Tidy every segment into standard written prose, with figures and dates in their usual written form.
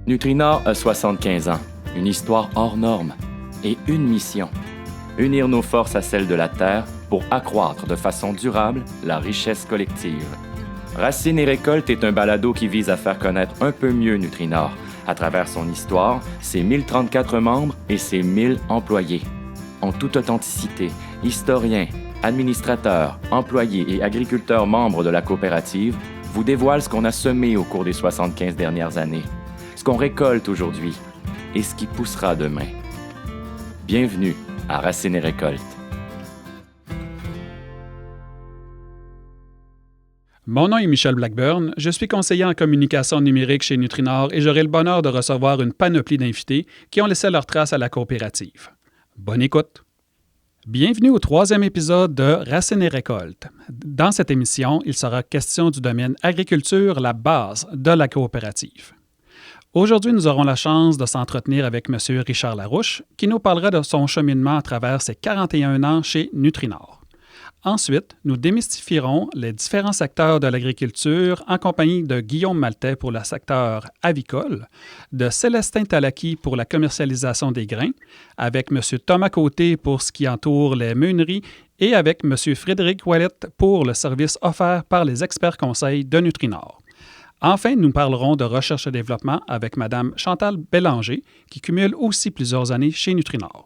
Nutrinor a 75 ans, une histoire hors norme et une mission: unir nos forces à celles de la Terre pour accroître de façon durable la richesse collective. Racines et récoltes est un balado qui vise à faire connaître un peu mieux Nutrinor à travers son histoire, ses 1034 membres et ses 1000 employés. En toute authenticité, historiens, administrateurs, employés et agriculteurs membres de la coopérative vous dévoilent ce qu'on a semé au cours des 75 dernières années, ce qu'on récolte aujourd'hui et ce qui poussera demain. Bienvenue à Racines et récoltes. Mon nom est Michel Blackburn, je suis conseiller en communication numérique chez Nutrinor et j'aurai le bonheur de recevoir une panoplie d'invités qui ont laissé leur trace à la coopérative. Bonne écoute! Bienvenue au 3e épisode de Racines et récoltes. Dans cette émission, il sera question du domaine agriculture, la base de la coopérative. Aujourd'hui, nous aurons la chance de s'entretenir avec M. Richard Larouche, qui nous parlera de son cheminement à travers ses 41 ans chez Nutrinor. Ensuite, nous démystifierons les différents secteurs de l'agriculture en compagnie de Guillaume Maltais pour le secteur avicole, de Célestin Talaki pour la commercialisation des grains, avec M. Thomas Côté pour ce qui entoure les meuneries et avec M. Frédéric Ouellette pour le service offert par les experts conseils de Nutrinor. Enfin, nous parlerons de recherche et développement avec Mme Chantal Bélanger, qui cumule aussi plusieurs années chez Nutrinor.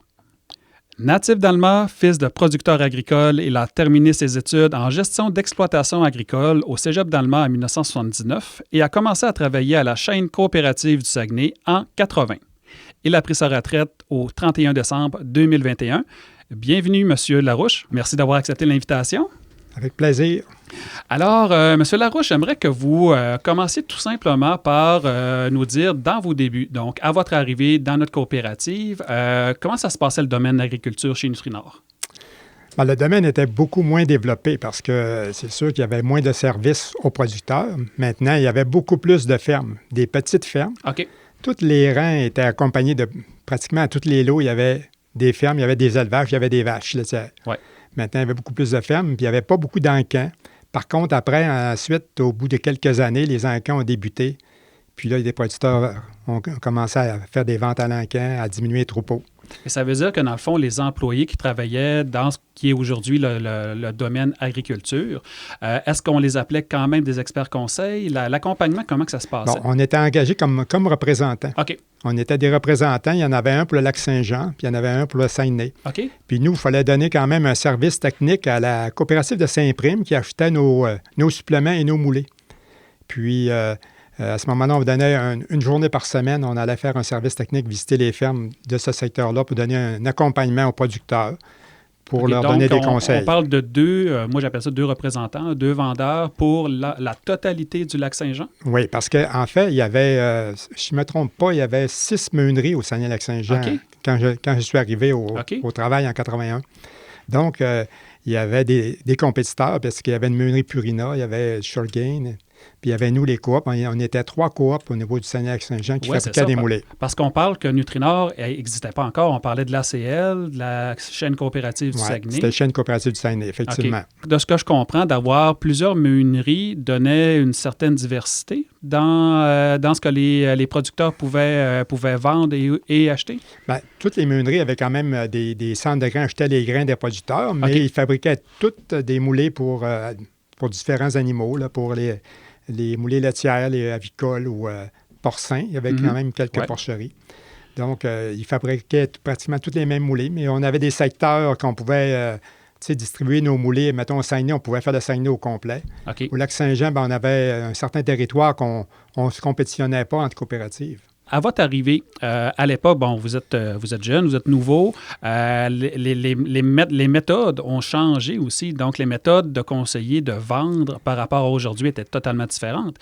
Natif d'Alma, fils de producteur agricole, il a terminé ses études en gestion d'exploitation agricole au Cégep d'Alma en 1979 et a commencé à travailler à la chaîne coopérative du Saguenay en 80. Il a pris sa retraite au 31 décembre 2021. Bienvenue, M. Larouche. Merci d'avoir accepté l'invitation. Avec plaisir. Alors, M. Larouche, j'aimerais que vous commenciez tout simplement par nous dire dans vos débuts, donc à votre arrivée dans notre coopérative, comment ça se passait le domaine de l'agriculture chez Nutrinor? Bien, le domaine était beaucoup moins développé parce que c'est sûr qu'il y avait moins de services aux producteurs. Maintenant, il y avait beaucoup plus de fermes, des petites fermes. OK. Tous les rangs étaient accompagnés de pratiquement à tous les lots, il y avait des fermes, il y avait des élevages, il y avait des vaches laitières. Ouais. Maintenant, il y avait beaucoup plus de fermes, puis il n'y avait pas beaucoup d'encans. Par contre, après, ensuite, au bout de quelques années, les encans ont débuté. Puis là, des producteurs ont commencé à faire des ventes à l'encan, à diminuer les troupeaux. Et ça veut dire que, dans le fond, les employés qui travaillaient dans ce qui est aujourd'hui le domaine agriculture, est-ce qu'on les appelait quand même des experts conseils? L'accompagnement, comment que ça se passait? Bon, on était engagés comme représentants. OK. On était des représentants. Il y en avait un pour le Lac-Saint-Jean, puis il y en avait un pour le Saguenay. OK. Puis nous, il fallait donner quand même un service technique à la coopérative de Saint-Prime qui achetait nos suppléments et nos moulets. Puis, à ce moment-là, on donnait une journée par semaine. On allait faire un service technique, visiter les fermes de ce secteur-là pour donner un accompagnement aux producteurs pour leur donner des conseils. On parle de deux, moi j'appelle ça deux représentants, deux vendeurs pour la totalité du Lac-Saint-Jean? Oui, parce qu'en fait, il y avait, si je ne me trompe pas, il y avait 6 meuneries au Saguenay-Lac-Saint-Jean quand je suis arrivé au travail en 81. Donc, il y avait des compétiteurs parce qu'il y avait une meunerie Purina, il y avait Shurgain, puis il y avait nous, les coops. On était 3 coops au niveau du Saguenay-Lac-Saint-Jean qui fabriquaient des moulets. Parce qu'on parle que Nutrinor n'existait pas encore. On parlait de l'ACL, de la chaîne coopérative du Saguenay. C'était la chaîne coopérative du Saguenay, effectivement. Okay. De ce que je comprends, d'avoir plusieurs meuneries donnait une certaine diversité dans ce que les producteurs pouvaient vendre et acheter? Bien, toutes les meuneries avaient quand même des centres de grains, achetaient les grains des producteurs, mais ils fabriquaient toutes des moulets pour différents animaux, là, pour les moulets laitières, les avicoles ou porcins. Il y avait quand même quelques porcheries. Donc, ils fabriquaient pratiquement tous les mêmes moulets, mais on avait des secteurs qu'on pouvait distribuer nos moulets. Mettons, au Saguenay, on pouvait faire le Saguenay au complet. Okay. Au Lac-Saint-Jean, on avait un certain territoire qu'on ne se compétitionnait pas entre coopératives. À votre arrivée, à l'époque, bon, vous êtes jeune, vous êtes nouveau, les méthodes ont changé aussi. Donc, les méthodes de conseiller, de vendre par rapport à aujourd'hui étaient totalement différentes.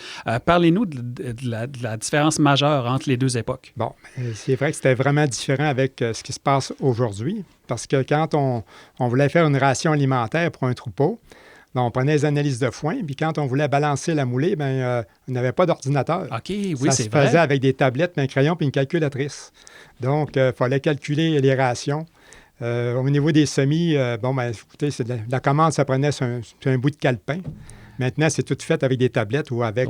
Parlez-nous de la différence majeure entre les deux époques. Bon, c'est vrai que c'était vraiment différent avec ce qui se passe aujourd'hui. Parce que quand on voulait faire une ration alimentaire pour un troupeau, on prenait les analyses de foin, puis quand on voulait balancer la moulée, on n'avait pas d'ordinateur. OK, oui, c'est vrai. Ça se faisait avec des tablettes, un crayon puis une calculatrice. Donc, il fallait calculer les rations. Au niveau des semis, écoutez, la commande, ça prenait sur un bout de calepin. Maintenant, c'est tout fait avec des tablettes ou avec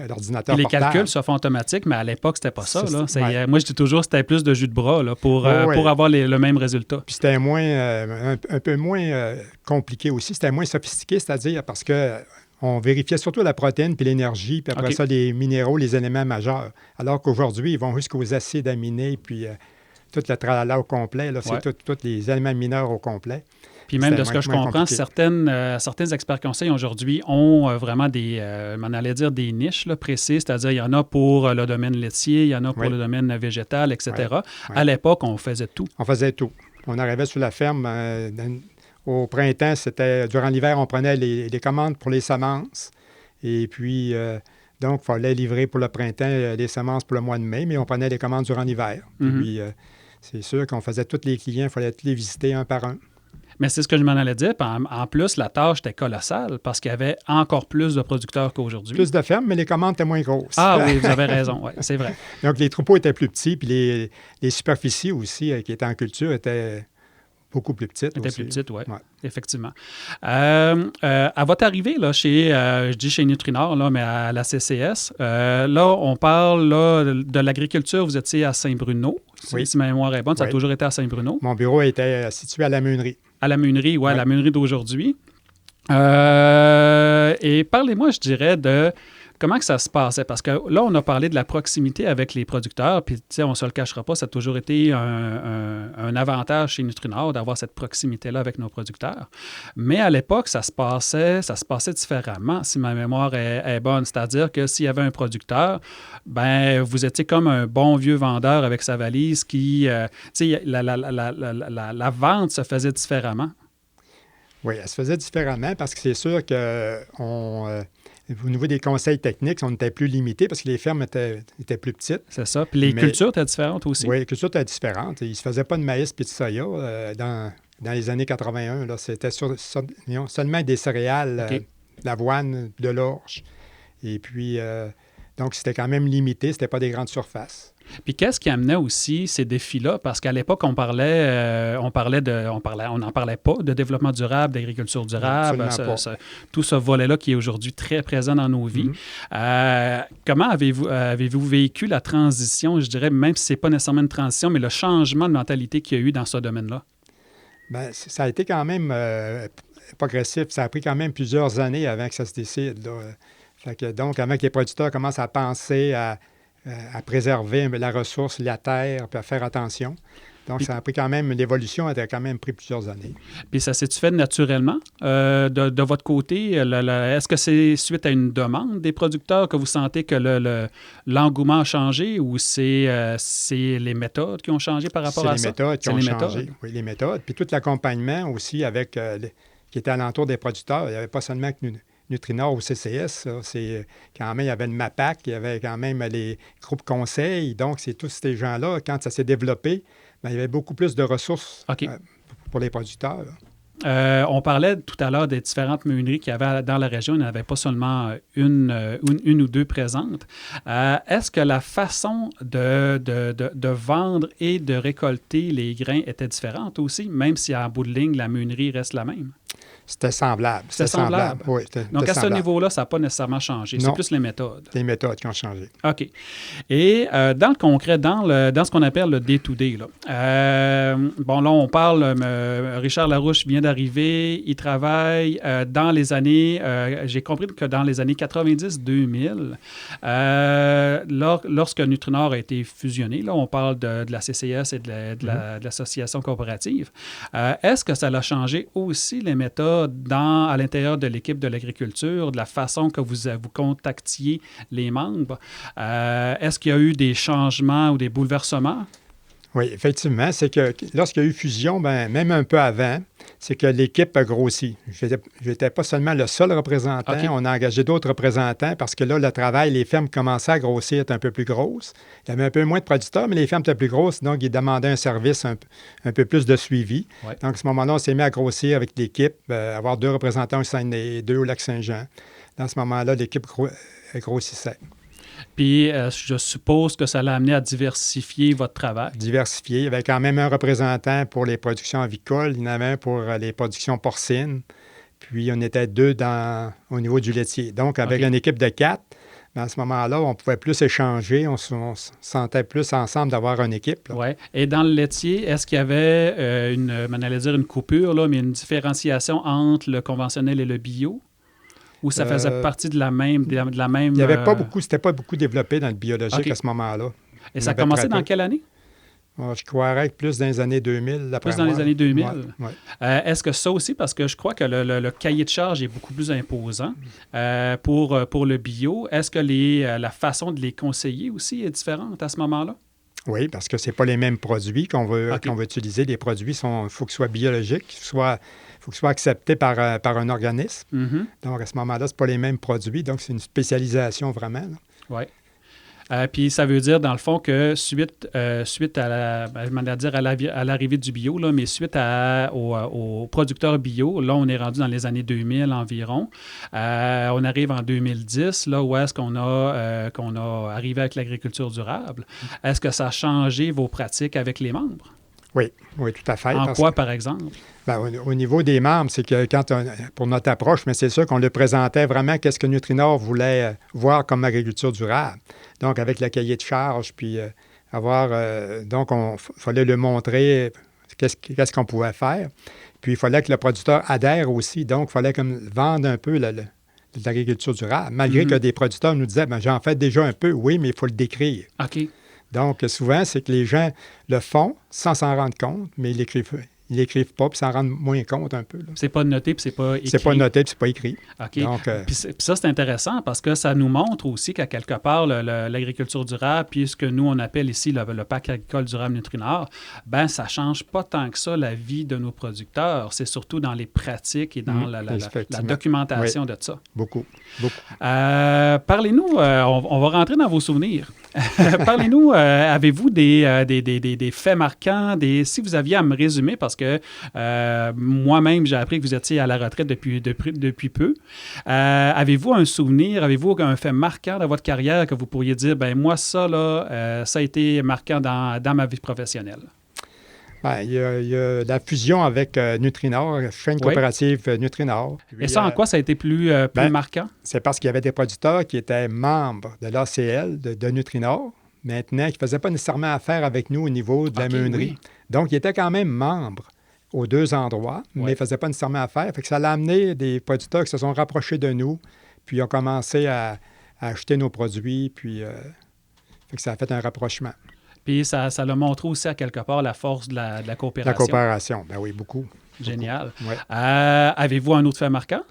l'ordinateur les portable. calculs se font automatiques, mais à l'époque, c'était pas ça. Là. Ouais. Moi, je dis toujours c'était plus de jus de bras là, pour avoir le même résultat. Puis c'était un peu moins compliqué aussi. C'était moins sophistiqué, c'est-à-dire parce que on vérifiait surtout la protéine puis l'énergie, puis après ça, les minéraux, les éléments majeurs. Alors qu'aujourd'hui, ils vont jusqu'aux acides aminés, puis tout le tralala au complet. Là, c'est tous les éléments mineurs au complet. Puis même de ce que je comprends, certains experts conseils aujourd'hui ont vraiment on allait dire des niches là, précises, c'est-à-dire il y en a pour le domaine laitier, il y en a pour le domaine végétal, etc. Ouais. À l'époque, on faisait tout. On faisait tout. On arrivait sur la ferme. Au printemps, durant l'hiver, on prenait les commandes pour les semences. Et puis, donc, il fallait livrer pour le printemps les semences pour le mois de mai, mais on prenait les commandes durant l'hiver. Puis, c'est sûr qu'on faisait tous les clients, il fallait tous les visiter un par un. Mais c'est ce que je m'en allais dire. En plus, la tâche était colossale parce qu'il y avait encore plus de producteurs qu'aujourd'hui. Plus de fermes, mais les commandes étaient moins grosses. Ah oui, vous avez raison. Oui, c'est vrai. Donc, les troupeaux étaient plus petits, puis les superficies aussi qui étaient en culture étaient beaucoup plus petites. Étaient plus petites, oui, effectivement. À votre arrivée, là, je dis chez Nutrinor, là, mais à la CCS, là, on parle là, de l'agriculture. Vous étiez à Saint-Bruno, si ma mémoire est bonne. Ça a toujours été à Saint-Bruno. Mon bureau était situé à la Meunerie. À la Meunerie, oui, la Meunerie d'aujourd'hui. Et parlez-moi, je dirais, de comment que ça se passait. Parce que là, on a parlé de la proximité avec les producteurs, puis on ne se le cachera pas, ça a toujours été un avantage chez Nutrinor d'avoir cette proximité-là avec nos producteurs. Mais à l'époque, ça se passait différemment, si ma mémoire est bonne. C'est-à-dire que s'il y avait un producteur, ben vous étiez comme un bon vieux vendeur avec sa valise qui... la vente se faisait différemment. Oui, elle se faisait différemment parce que c'est sûr que au niveau des conseils techniques, on était plus limité parce que les fermes étaient plus petites. C'est ça. Puis les cultures étaient différentes aussi. Oui, les cultures étaient différentes. Il ne se faisait pas de maïs et de soya dans les années 81. Là, c'était seulement des céréales, de l'avoine, de l'orge. Et puis, donc, c'était quand même limité. Ce n'était pas des grandes surfaces. Puis qu'est-ce qui amenait aussi ces défis-là? Parce qu'à l'époque, on n'en parlait pas de développement durable, d'agriculture durable, tout ce volet-là qui est aujourd'hui très présent dans nos vies. Comment avez-vous vécu la transition, je dirais, même si ce n'est pas nécessairement une transition, mais le changement de mentalité qu'il y a eu dans ce domaine-là? Bien, ça a été quand même progressif. Ça a pris quand même plusieurs années avant que ça se décide. Là. Fait que, donc, avant que les producteurs commencent à penser à préserver la ressource, la terre, puis à faire attention. Donc, ça a pris quand même, l'évolution a quand même pris plusieurs années. Puis ça s'est-tu fait naturellement de votre côté? Est-ce que c'est suite à une demande des producteurs que vous sentez que l'engouement a changé ou c'est les méthodes qui ont changé par rapport à ça? C'est les méthodes qui ont changé. Oui, les méthodes. Puis tout l'accompagnement aussi avec qui était alentour des producteurs. Il n'y avait pas seulement que Nutrinor ou CCS, c'est quand même, il y avait le MAPAC, il y avait quand même les groupes conseils. Donc, c'est tous ces gens-là, quand ça s'est développé, bien, il y avait beaucoup plus de ressources pour les producteurs. On parlait tout à l'heure des différentes meuneries qu'il y avait dans la région. Il n'y en avait pas seulement une ou deux présentes. Est-ce que la façon de vendre et de récolter les grains était différente aussi, même si en bout de ligne, la meunerie reste la même? C'était semblable. C'était semblable. Oui, donc, à ce niveau-là, ça n'a pas nécessalement changé. Non, c'est plus les méthodes. Les méthodes qui ont changé. OK. Et dans le concret, dans ce qu'on appelle le day-to-day, là, bon, là, on parle, Richard Larouche vient d'arriver, il travaille dans les années, j'ai compris que dans les années 90-2000, lorsque Nutrinor a été fusionné, là, on parle de la CCS et de l'association coopérative, est-ce que ça a changé aussi les méthodes à l'intérieur de l'équipe de l'agriculture, de la façon que vous contactiez les membres? Est-ce qu'il y a eu des changements ou des bouleversements? Oui, effectivement. C'est que lorsqu'il y a eu fusion, même un peu avant, c'est que l'équipe a grossi. Je n'étais pas seulement le seul représentant. Okay. On a engagé d'autres représentants parce que là, le travail, les fermes commençaient à grossir, être un peu plus grosses. Il y avait un peu moins de producteurs, mais les fermes étaient plus grosses, donc ils demandaient un service un peu plus de suivi. Ouais. Donc, à ce moment-là, on s'est mis à grossir avec l'équipe, avoir 2 représentants au Saguenay, 2 au Lac-Saint-Jean. Dans ce moment-là, l'équipe grossissait. Puis, je suppose que ça l'a amené à diversifier votre travail. Diversifier. Il y avait quand même un représentant pour les productions avicoles. Il y en avait un pour les productions porcines. puis on était 2 au niveau du laitier. Donc, avec une équipe de 4, à ce moment-là, on pouvait plus échanger, on se sentait plus ensemble d'avoir une équipe. Oui. Et dans le laitier, est-ce qu'il y avait on allait dire une coupure, là, mais une différenciation entre le conventionnel et le bio? Ou ça faisait partie de la même... Il n'y avait pas beaucoup, c'était pas beaucoup développé dans le biologique à ce moment-là. Et ça a commencé dans quelle année? Je croirais que plus dans les années 2000, d'après moi. Plus dans les années 2000? Ouais. Est-ce que ça aussi, parce que je crois que le cahier de charge est beaucoup plus imposant pour le bio, est-ce que la façon de les conseiller aussi est différente à ce moment-là? Oui, parce que ce n'est pas les mêmes produits qu'on veut utiliser. Les produits, il faut qu'ils soient biologiques, il faut qu'ils soient acceptés par un organisme. Mm-hmm. Donc, à ce moment-là, ce pas les mêmes produits. Donc, c'est une spécialisation vraiment. Oui. Puis ça veut dire, dans le fond, que suite à l'arrivée du bio, là, mais suite aux producteurs bio, là, on est rendu dans les années 2000 environ. On arrive en 2010, là, où est-ce qu'on a arrivé avec l'agriculture durable. Est-ce que ça a changé vos pratiques avec les membres? Oui, tout à fait. En quoi, par exemple? Au niveau des membres, c'est que pour notre approche, mais c'est sûr qu'on le présentait vraiment qu'est-ce que Nutrinor voulait voir comme agriculture durable. Donc, avec le cahier de charge, puis donc, il fallait le montrer qu'est-ce qu'on pouvait faire. Puis, il fallait que le producteur adhère aussi. Donc, il fallait vendre un peu l'agriculture durable. Malgré que des producteurs nous disaient, j'en fais déjà un peu, oui, mais il faut le décrire. OK. Donc, souvent, c'est que les gens le font sans s'en rendre compte, mais ils l'écrivent pas, puis s'en rendent moins compte un peu. Là. C'est pas noté, puis c'est pas écrit. C'est pas noté, puis c'est pas écrit. OK. Donc, puis ça, c'est intéressant parce que ça nous montre aussi qu'à quelque part, l'agriculture durable, puis ce que nous, on appelle ici le pacte agricole durable Nutrinor, ça change pas tant que ça la vie de nos producteurs. C'est surtout dans les pratiques et dans la documentation de ça. Beaucoup. Parlez-nous, on va rentrer dans vos souvenirs. Parlez-nous, avez-vous des faits marquants, si vous aviez à me résumer, parce que moi-même, j'ai appris que vous étiez à la retraite depuis peu. Avez-vous un souvenir, avez-vous un fait marquant de votre carrière que vous pourriez dire, moi, ça, là, ça a été marquant dans ma vie professionnelle? Il y a la fusion avec Nutrinor, chaîne coopérative Nutrinor. Et ça, en quoi ça a été plus marquant? C'est parce qu'il y avait des producteurs qui étaient membres de l'ACL, de Nutrinor, maintenant, qui ne faisaient pas nécessairement affaire avec nous au niveau de la meunerie. Oui. Donc, ils étaient quand même membres aux 2 endroits, mais ils ne faisaient pas nécessairement affaire. Fait que ça a amené des producteurs qui se sont rapprochés de nous, puis ont commencé à acheter nos produits, puis fait que ça a fait un rapprochement. Puis ça l'a montré aussi à quelque part la force de la coopération. La coopération, oui, beaucoup. Génial. Ouais. Avez-vous un autre fait marquant?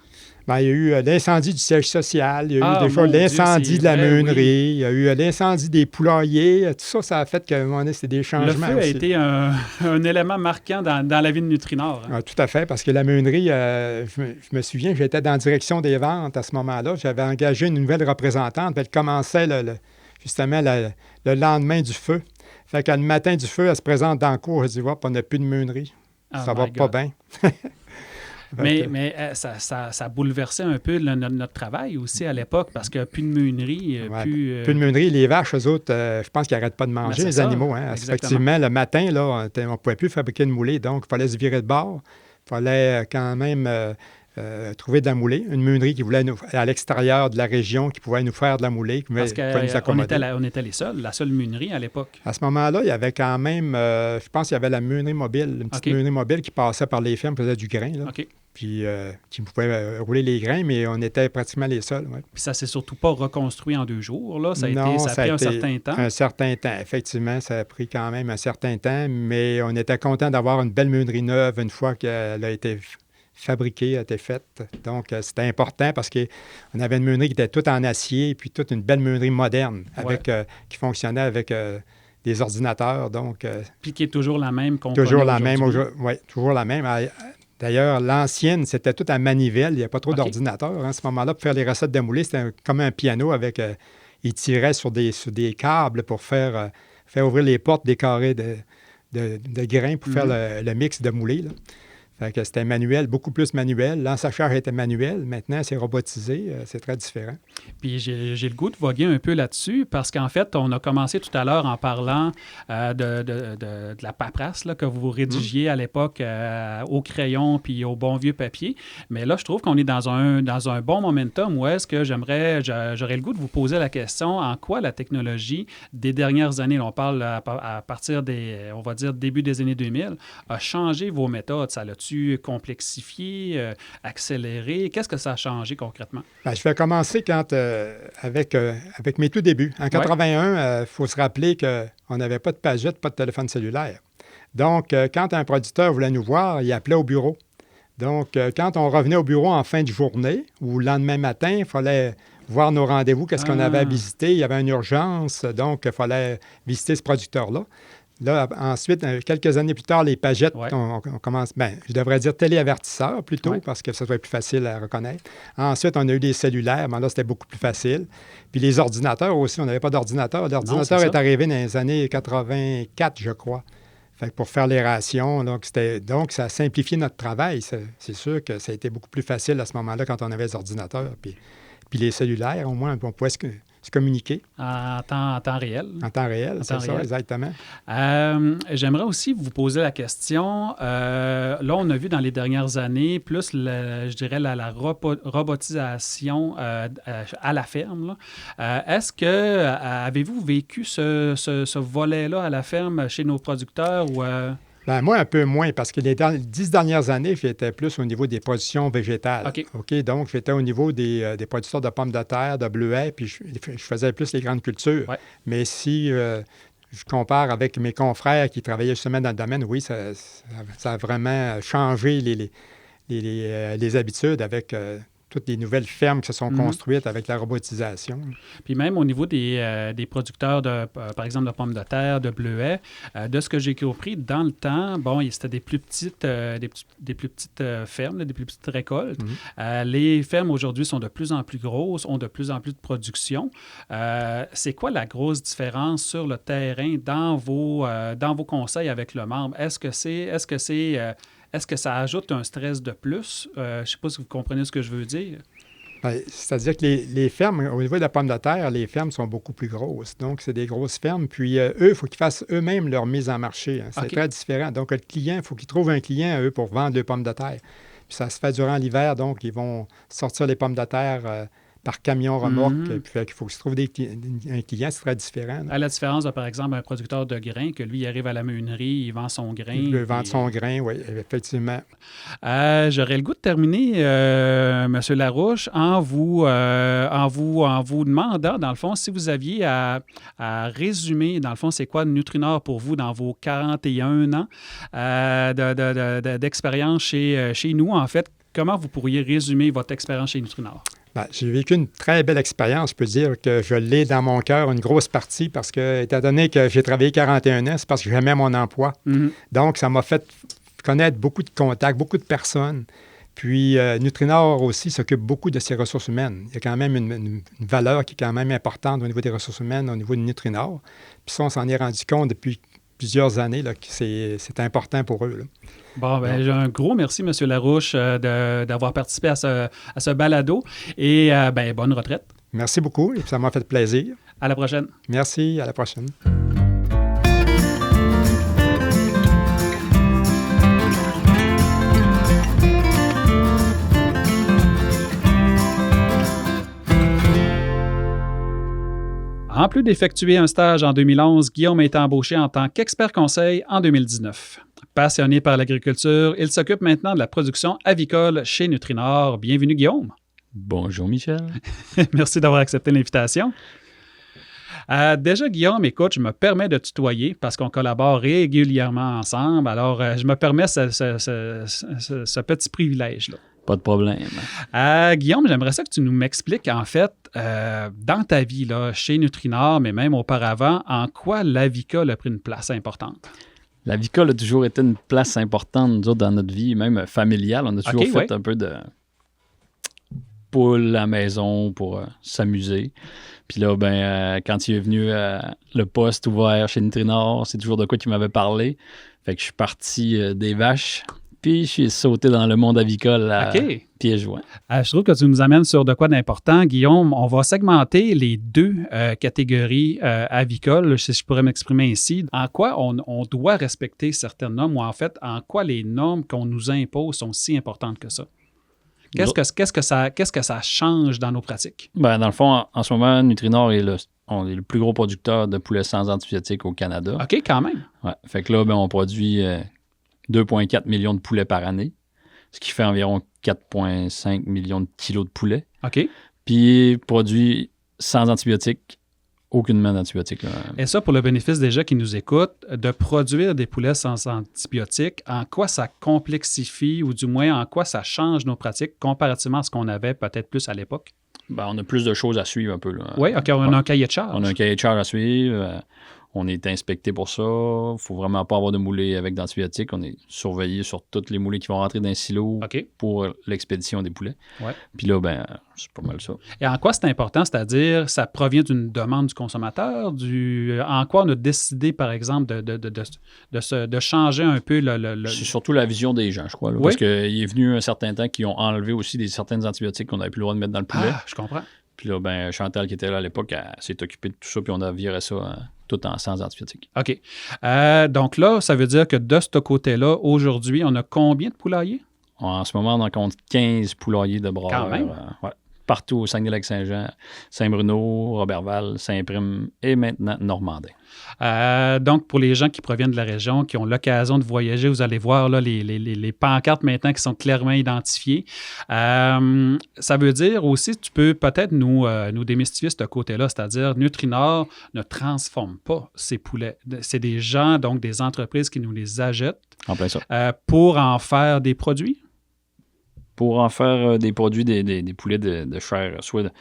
Il y a eu l'incendie du siège social, il y a eu des fois l'incendie de la meunerie, il y a eu l'incendie des poulaillers. Tout ça, ça a fait qu'à un moment donné, c'était des changements. Le feu a été un élément marquant dans la vie de Nutrinor. Hein? Tout à fait, parce que la meunerie, je me souviens, j'étais dans la direction des ventes à ce moment-là. J'avais engagé une nouvelle représentante. Elle commençait justement le lendemain du feu. Fait que le matin du feu, elle se présente dans le cours. Elle dit, on n'a plus de meunerie. Ça va pas bien. Mais ça bouleversait un peu notre travail aussi à l'époque parce qu'il n'y a plus de meunerie. Plus de meunerie. Les vaches, eux autres, je pense qu'ils n'arrêtent pas de manger, les animaux. Hein. Effectivement, le matin, là, on ne pouvait plus fabriquer de moulée, donc il fallait se virer de bord. Il fallait quand même trouver de la moulée. Une meunerie qui voulait à l'extérieur de la région, qui pouvait nous faire de la moulée, qui parce pouvait nous accommoder. On était les seuls, la seule meunerie à l'époque. À ce moment-là, il y avait quand même, je pense qu'il y avait la meunerie mobile, une petite meunerie mobile qui passait par les fermes, qui faisait du grain. Là. Puis qui pouvait rouler les grains, mais on était pratiquement les seuls. Ouais. Puis ça ne s'est surtout pas reconstruit en 2 jours, là. Ça a pris un certain temps. Un certain temps, effectivement. Ça a pris quand même un certain temps, mais on était content d'avoir une belle meunerie neuve une fois qu'elle a été fabriquée, a été faite. Donc, c'était important parce qu'on avait une meunerie qui était toute en acier, puis toute une belle meunerie moderne qui fonctionnait avec des ordinateurs. Donc, puis qui est toujours la même qu'on toujours la même, oui, toujours la même. D'ailleurs, l'ancienne, c'était tout à manivelle. Il n'y a pas trop d'ordinateurs. À ce moment-là, pour faire les recettes de moulée, c'était comme un piano avec... il tirait sur des câbles pour faire ouvrir les portes des carrés de grains pour faire le mix de moulée. Là. Fait que c'était manuel, beaucoup plus manuel. L'ensachage était manuel. Maintenant, c'est robotisé. C'est très différent. Puis j'ai le goût de voguer un peu là-dessus parce qu'en fait, on a commencé tout à l'heure en parlant de la paperasse là, que vous rédigiez à l'époque au crayon puis au bon vieux papier. Mais là, je trouve qu'on est dans un bon momentum où est-ce que j'aurais le goût de vous poser la question en quoi la technologie des dernières années, là, on parle à partir des, on va dire, début des années 2000, a changé vos méthodes. Ça l'a-tu complexifié, accéléré? Qu'est-ce que ça a changé concrètement? Bien, je vais commencer avec mes tout débuts. En 81, il faut se rappeler qu'on n'avait pas de pagette, pas de téléphone cellulaire. Donc, quand un producteur voulait nous voir, il appelait au bureau. Donc, quand on revenait au bureau en fin de journée ou le lendemain matin, il fallait voir nos rendez-vous, qu'est-ce qu'on avait à visiter. Il y avait une urgence, donc il fallait visiter ce producteur-là. Là, ensuite, quelques années plus tard, les pagettes, on commence, je devrais dire téléavertisseurs plutôt, parce que ça serait plus facile à reconnaître. Ensuite, on a eu des cellulaires, mais là, c'était beaucoup plus facile. Puis les ordinateurs aussi, on n'avait pas d'ordinateur. L'ordinateur est arrivé dans les années 84, je crois. Fait que pour faire les rations, donc ça a simplifié notre travail. C'est sûr que ça a été beaucoup plus facile à ce moment-là quand on avait les ordinateurs. Puis les cellulaires, au moins, on pouvait se communiquer. En temps réel. En temps réel, c'est ça, exactement. J'aimerais aussi vous poser la question. Là, on a vu dans les dernières années plus, je dirais, la robotisation à la ferme. Est-ce que avez-vous vécu ce volet-là à la ferme chez nos producteurs ou... Bien, moi, un peu moins, parce que les 10 dernières années, j'étais plus au niveau des productions végétales. OK, donc, j'étais au niveau des producteurs de pommes de terre, de bleuets, puis je faisais plus les grandes cultures. Ouais. Mais si je compare avec mes confrères qui travaillaient justement dans le domaine, oui, ça a vraiment changé les habitudes avec... toutes les nouvelles fermes qui se sont construites avec la robotisation. Puis même au niveau des producteurs, par exemple, de pommes de terre, de bleuets, de ce que j'ai compris, dans le temps, bon, c'était des plus petites fermes, des plus petites récoltes. Les fermes aujourd'hui sont de plus en plus grosses, ont de plus en plus de production. C'est quoi la grosse différence sur le terrain dans vos conseils avec le membre? Est-ce que ça ajoute un stress de plus? Je ne sais pas si vous comprenez ce que je veux dire. Bien, c'est-à-dire que les fermes, au niveau de la pomme de terre, les fermes sont beaucoup plus grosses. Donc, c'est des grosses fermes. Puis, eux, il faut qu'ils fassent eux-mêmes leur mise en marché. Hein. C'est très différent. Donc, le client, il faut qu'ils trouvent un client à eux pour vendre les pommes de terre. Puis, ça se fait durant l'hiver. Donc, ils vont sortir les pommes de terre par camion remorque. Puis, il faut qu'il se trouve un client, c'est très différent. Là. À la différence de, par exemple, un producteur de grains, que lui, il arrive à la meunerie, il vend son grain. Il peut vendre son grain, oui, effectivement. J'aurais le goût de terminer, M. Larouche, en vous demandant, dans le fond, si vous aviez à résumer, dans le fond, c'est quoi Nutrinor pour vous dans vos 41 ans d'expérience chez nous, en fait, comment vous pourriez résumer votre expérience chez Nutrinor? Bien, j'ai vécu une très belle expérience. Je peux dire que je l'ai dans mon cœur, une grosse partie, parce que, étant donné que j'ai travaillé 41 ans, c'est parce que j'aimais mon emploi. Donc, ça m'a fait connaître beaucoup de contacts, beaucoup de personnes. Puis, Nutrinor aussi s'occupe beaucoup de ses ressources humaines. Il y a quand même une valeur qui est quand même importante au niveau des ressources humaines, au niveau de Nutrinor. Puis ça, on s'en est rendu compte depuis plusieurs années là, que c'est important pour eux. Là. Bon, bien, un gros merci, M. Larouche, d'avoir participé à ce balado et bonne retraite. Merci beaucoup et ça m'a fait plaisir. À la prochaine. Merci, à la prochaine. En plus d'effectuer un stage en 2011, Guillaume a été embauché en tant qu'expert conseil en 2019. Passionné par l'agriculture, il s'occupe maintenant de la production avicole chez Nutrinor. Bienvenue, Guillaume. Bonjour, Michel. Merci d'avoir accepté l'invitation. Déjà, Guillaume, écoute, je me permets de tutoyer parce qu'on collabore régulièrement ensemble. Alors, je me permets ce petit privilège-là. Pas de problème. Guillaume, j'aimerais ça que tu nous m'expliques, en fait, dans ta vie, là, chez Nutrinor, mais même auparavant, en quoi l'avicole a pris une place importante? L'avicole a toujours été une place importante, nous autres, dans notre vie, même familiale. On a toujours fait un peu de poule à la maison pour s'amuser. Puis là, quand il est venu le poste ouvert chez Nutrinor, c'est toujours de quoi qu'il m'avait parlé. Fait que je suis parti des vaches. puis je suis sauté dans le monde avicole à OK. pieds joints. Je trouve que tu nous amènes sur de quoi d'important, Guillaume. On va segmenter les deux catégories avicoles, si je pourrais m'exprimer ainsi. En quoi on doit respecter certaines normes ou en fait, en quoi les normes qu'on nous impose sont si importantes que ça? Qu'est-ce que ça change dans nos pratiques? Ben, dans le fond, en ce moment, Nutrinor est le plus gros producteur de poulets sans antibiotiques au Canada. OK, quand même. Ouais. Fait que là, ben, on produit 2,4 millions de poulets par année, ce qui fait environ 4,5 millions de kilos de poulets. OK. Puis produit sans antibiotiques, aucunement d'antibiotiques. Là. Et ça, pour le bénéfice des gens qui nous écoutent, de produire des poulets sans antibiotiques, en quoi ça complexifie ou du moins en quoi ça change nos pratiques comparativement à ce qu'on avait peut-être plus à l'époque? Ben, on a plus de choses à suivre un peu. Là. Oui, OK, on a un cahier de charge. On a un cahier de charge à suivre. On est inspecté pour ça. Il ne faut vraiment pas avoir de moulets avec d'antibiotiques. On est surveillé sur tous les moulets qui vont rentrer dans un silo OK. pour l'expédition des poulets. Ouais. Puis là, ben, c'est pas mal ça. Et en quoi c'est important? C'est-à-dire, ça provient d'une demande du consommateur? En quoi on a décidé, par exemple, de changer un peu le... C'est surtout la vision des gens, je crois. Là, Oui. Parce qu'il est venu un certain temps qui ont enlevé aussi certaines antibiotiques qu'on n'avait plus le droit de mettre dans le poulet. Ah, je comprends. Puis là, ben, Chantal, qui était là à l'époque, elle s'est occupée de tout ça, puis on a viré ça tout sans antibiotiques. OK. Donc là, ça veut dire que de ce côté-là, aujourd'hui, on a combien de poulaillers? En ce moment, on en compte 15 poulaillers de broyeurs. Quand même. Ouais. Partout au Saguenay-Lac-Saint-Jean, Saint-Bruno, Robertval, Saint-Prime et maintenant Normandin. Donc, pour les gens qui proviennent de la région, qui ont l'occasion de voyager, vous allez voir là, les pancartes maintenant qui sont clairement identifiées. Ça veut dire aussi, tu peux peut-être nous démystifier ce côté-là, c'est-à-dire Nutrinor ne transforme pas ces poulets. C'est des gens, donc des entreprises qui nous les achètent En plein ça. pour en faire des produits. Pour en faire des produits, des poulets de chair, soit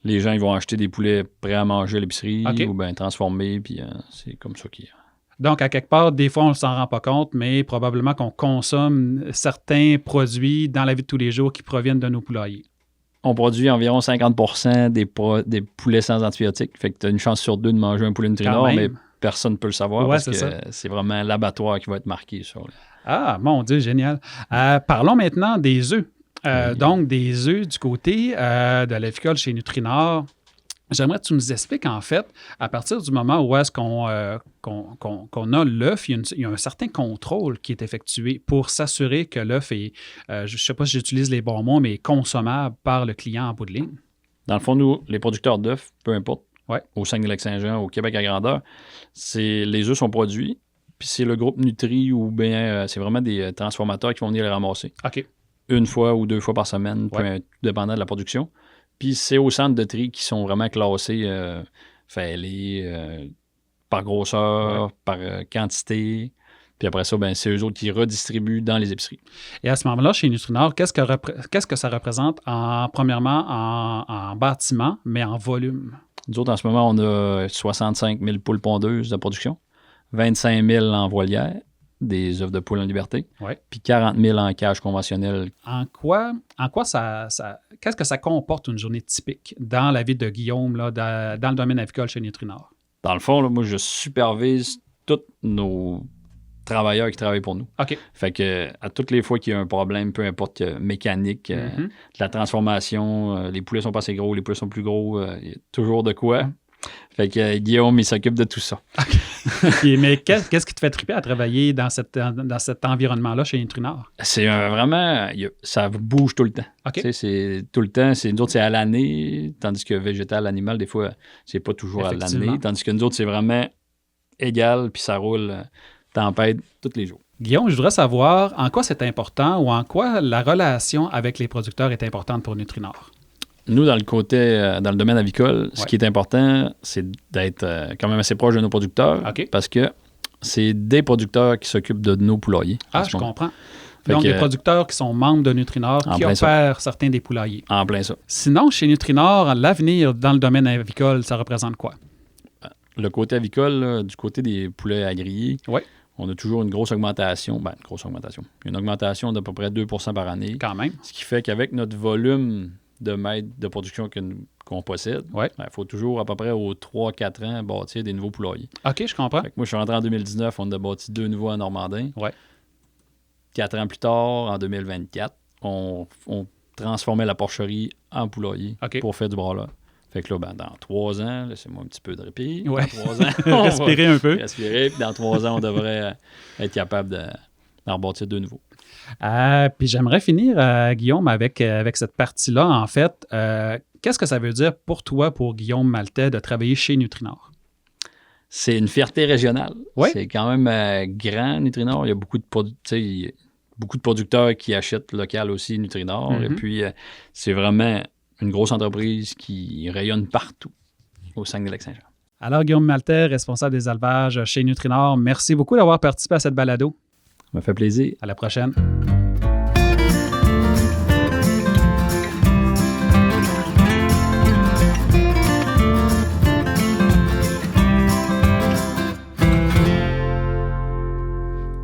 les gens ils vont acheter des poulets prêts à manger à l'épicerie OK. ou bien transformés, puis c'est comme ça qu'ils... Donc, à quelque part, des fois, on ne s'en rend pas compte, mais probablement qu'on consomme certains produits dans la vie de tous les jours qui proviennent de nos poulaillers. On produit environ 50% des poulets sans antibiotiques. Fait que tu as une chance sur deux de manger un poulet Nutrinor, Quand même. mais personne ne peut le savoir Ouais, parce que c'est ça. c'est vraiment l'abattoir qui va être marqué sur le... Ah, mon Dieu, génial. Parlons maintenant des œufs. Oui. Donc, des œufs du côté de l'avicole chez Nutrinor. J'aimerais que tu nous expliques, en fait, à partir du moment où est-ce qu'on a l'œuf, il y a un certain contrôle qui est effectué pour s'assurer que l'œuf est, je ne sais pas si j'utilise les bons mots, mais consommable par le client en bout de ligne. Dans le fond, nous, les producteurs d'œufs, peu importe, Ouais. au Saguenay-Lac-Saint-Jean, au Québec à grandeur, les œufs sont produits, puis c'est le groupe Nutri ou bien c'est vraiment des transformateurs qui vont venir les ramasser. OK. Une fois ou deux fois par semaine, Ouais. dépendant de la production. Puis c'est au centre de tri qui sont vraiment classés par grosseur, par quantité. Puis après ça, ben, c'est eux autres qui redistribuent dans les épiceries. Et à ce moment-là, chez Nutrinor, qu'est-ce que ça représente premièrement en bâtiment, mais en volume? Nous autres, en ce moment, on a 65 000 poules pondeuses de production, 25 000 en volière, des œufs de poules en liberté, Ouais. puis 40 000 en cage conventionnelle. En quoi qu'est-ce que ça comporte une journée typique dans la vie de Guillaume, là, dans le domaine avicole chez Nutrinor? Dans le fond, là, moi, je supervise tous nos travailleurs qui travaillent pour nous. OK. Fait que à toutes les fois qu'il y a un problème, peu importe mécanique, Mhm. de la transformation, les poulets sont pas assez gros, les poulets sont plus gros, il y a toujours de quoi. Fait que Guillaume, il s'occupe de tout ça. Mais qu'est-ce qui te fait triper à travailler dans cet environnement-là chez Nutrinor? C'est vraiment... ça bouge tout le temps. OK. Tu sais, c'est tout le temps. Nous autres, c'est à l'année, tandis que végétal, animal, des fois, c'est pas toujours à Effectivement. l'année. Tandis que nous autres, c'est vraiment égal, puis ça roule tempête tous les jours. Guillaume, je voudrais savoir en quoi c'est important ou en quoi la relation avec les producteurs est importante pour Nutrinor. Nous, dans le domaine avicole, ce Ouais. qui est important, c'est d'être quand même assez proche de nos producteurs OK. parce que c'est des producteurs qui s'occupent de nos poulaillers. Ah, en ce je moment. comprends. Fait Donc, que, des producteurs qui sont membres de Nutrinor, en qui plein ça. opèrent certains des poulaillers. En plein ça. Sinon, chez Nutrinor, l'avenir dans le domaine avicole, ça représente quoi? Le côté avicole, là, du côté des poulets à griller, Ouais. on a toujours une grosse augmentation. Ben, une grosse augmentation. Une augmentation d'à peu près 2 par année. Quand même. Ce qui fait qu'avec notre volume de mètres de production qu'on possède, Ouais. il faut toujours à peu près aux 3-4 ans bâtir des nouveaux poulaillers. OK, je comprends. Fait que moi, je suis rentré en 2019, on a bâti 2 nouveaux à Normandin. Ouais. 4 ans plus tard, en 2024, on transformait la porcherie en poulailler pour faire du broilage. Fait que là, dans 3 ans, laissez-moi un petit peu de répit. Ouais. Dans 3 ans, on respirer un peu. Respirer, puis dans 3 ans, on devrait être capable d'en rebâtir de nouveau. Puis j'aimerais finir, Guillaume, avec cette partie-là. En fait, qu'est-ce que ça veut dire pour toi, pour Guillaume Maltais, de travailler chez Nutrinor? C'est une fierté régionale. Ouais. C'est quand même grand, Nutrinor. Il y a beaucoup de producteurs qui achètent local aussi, Nutrinor. Mm-hmm. Et puis, c'est vraiment une grosse entreprise qui rayonne partout au Saguenay-Lac-Saint-Jean. Alors, Guillaume Maltais, responsable des élevages chez Nutrinor, merci beaucoup d'avoir participé à cette balado. Ça me fait plaisir. À la prochaine.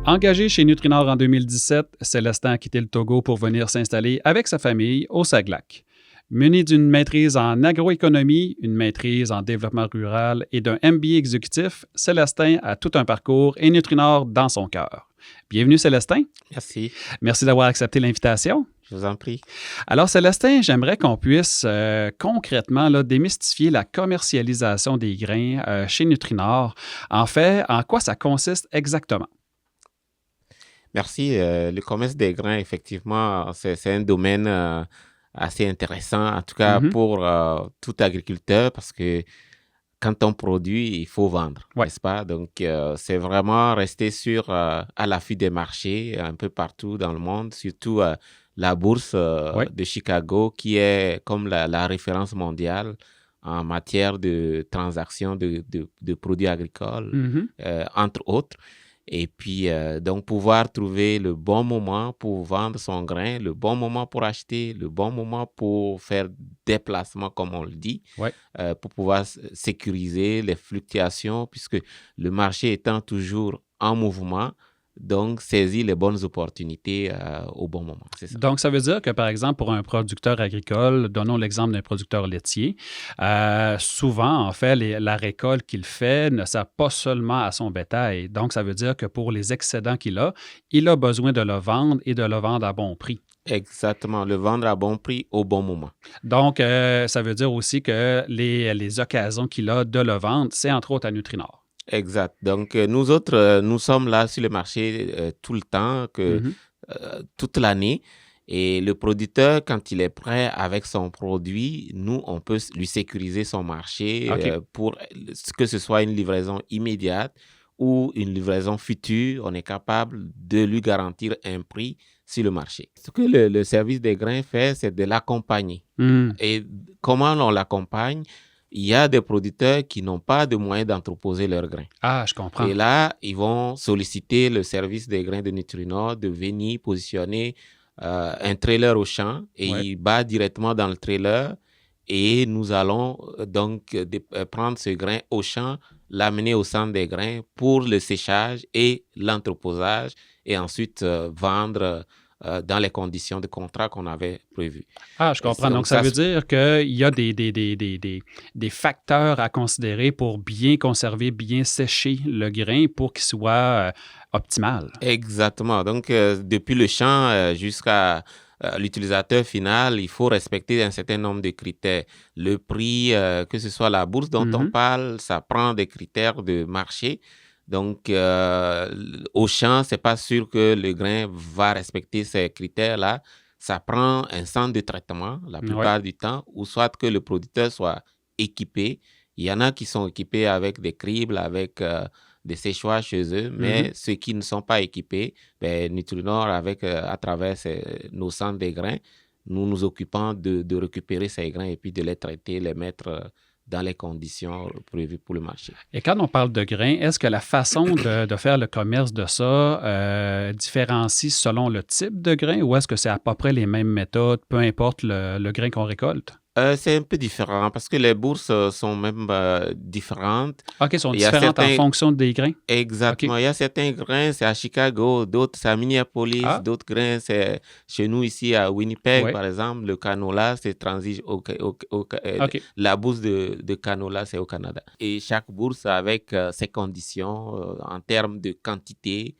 Engagé chez Nutrinor en 2017, Célestin a quitté le Togo pour venir s'installer avec sa famille au Saguenay. Muni d'une maîtrise en agroéconomie, une maîtrise en développement rural et d'un MBA exécutif, Célestin a tout un parcours et Nutrinor dans son cœur. Bienvenue Célestin. Merci. Merci d'avoir accepté l'invitation. Je vous en prie. Alors Célestin, j'aimerais qu'on puisse concrètement démystifier la commercialisation des grains chez Nutrinor. En fait, en quoi ça consiste exactement? Merci. Le commerce des grains, effectivement, c'est un domaine assez intéressant, en tout cas pour tout agriculteur, parce que quand on produit, il faut vendre, n'est-ce pas? Donc, c'est vraiment rester à l'affût des marchés un peu partout dans le monde, surtout la bourse de Chicago, qui est comme la référence mondiale en matière de transactions de produits agricoles, entre autres. Et puis, donc, pouvoir trouver le bon moment pour vendre son grain, le bon moment pour acheter, le bon moment pour faire déplacement, comme on le dit, pour pouvoir sécuriser les fluctuations, puisque le marché étant toujours en mouvement, donc saisir les bonnes opportunités au bon moment. C'est ça. Donc, ça veut dire que, par exemple, pour un producteur agricole, donnons l'exemple d'un producteur laitier, souvent, en fait, la récolte qu'il fait ne sert pas seulement à son bétail. Donc, ça veut dire que pour les excédents qu'il a, il a besoin de le vendre et de le vendre à bon prix. Exactement, le vendre à bon prix au bon moment. Donc, ça veut dire aussi que les occasions qu'il a de le vendre, c'est entre autres à Nutrinor. Exact. Donc, nous autres, nous sommes là sur le marché tout le temps, toute l'année. Et le producteur, quand il est prêt avec son produit, nous, on peut lui sécuriser son marché pour que ce soit une livraison immédiate ou une livraison future. On est capable de lui garantir un prix sur le marché. Ce que le service des grains fait, c'est de l'accompagner. Et comment on l'accompagne? Il y a des producteurs qui n'ont pas de moyens d'entreposer leurs grains. Ah, je comprends. Et là, ils vont solliciter le service des grains de Nutrinor de venir positionner un trailer au champ et il bat directement dans le trailer et nous allons donc prendre ce grain au champ, l'amener au centre des grains pour le séchage et l'entreposage et ensuite vendre dans les conditions de contrat qu'on avait prévues. Ah, je comprends. Donc, ça veut dire qu'il y a des facteurs à considérer pour bien conserver, bien sécher le grain pour qu'il soit optimal. Exactement. Donc, depuis le champ jusqu'à l'utilisateur final, il faut respecter un certain nombre de critères. Le prix, que ce soit la bourse dont on parle, ça prend des critères de marché. Donc, au champ, ce n'est pas sûr que le grain va respecter ces critères-là. Ça prend un centre de traitement la plupart du temps, ou soit que le producteur soit équipé. Il y en a qui sont équipés avec des cribles, avec des séchoirs chez eux, mais ceux qui ne sont pas équipés, Nutrinor, à travers nos centres de grains, nous nous occupons de récupérer ces grains et puis de les traiter, les mettre dans les conditions prévues pour le marché. Et quand on parle de grains, est-ce que la façon de faire le commerce de ça différencie selon le type de grain ou est-ce que c'est à peu près les mêmes méthodes, peu importe le grain qu'on récolte? C'est un peu différent parce que les bourses sont même différentes. OK, sont différentes en fonction des grains? Exactement. Okay. Il y a certains grains, c'est à Chicago, d'autres, c'est à Minneapolis, d'autres grains, c'est chez nous ici à Winnipeg, par exemple. Le canola, c'est transige la bourse de canola, c'est au Canada. Et chaque bourse avec ses conditions en termes de quantité,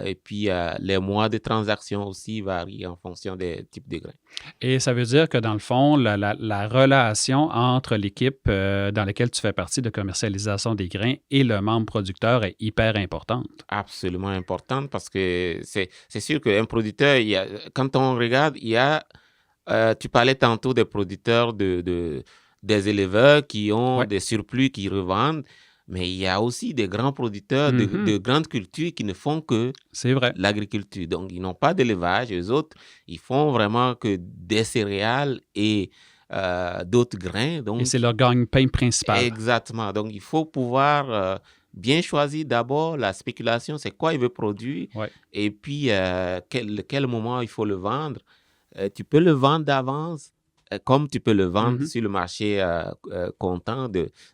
Et puis, les mois de transaction aussi varient en fonction des types de grains. Et ça veut dire que, dans le fond, la relation entre l'équipe dans laquelle tu fais partie de commercialisation des grains et le membre producteur est hyper importante. Absolument importante parce que c'est sûr qu'un producteur, quand on regarde, tu parlais tantôt des producteurs, des éleveurs qui ont des surplus qui revendent. Mais il y a aussi des grands producteurs de grandes cultures qui ne font que l'agriculture. Donc, ils n'ont pas d'élevage. Eux autres, ils font vraiment que des céréales et d'autres grains. Donc, et c'est leur gagne-pain principal. Exactement. Donc, il faut pouvoir bien choisir d'abord la spéculation, c'est quoi il veut produire, et puis quel moment il faut le vendre. Tu peux le vendre d'avance, comme tu peux le vendre sur le marché comptant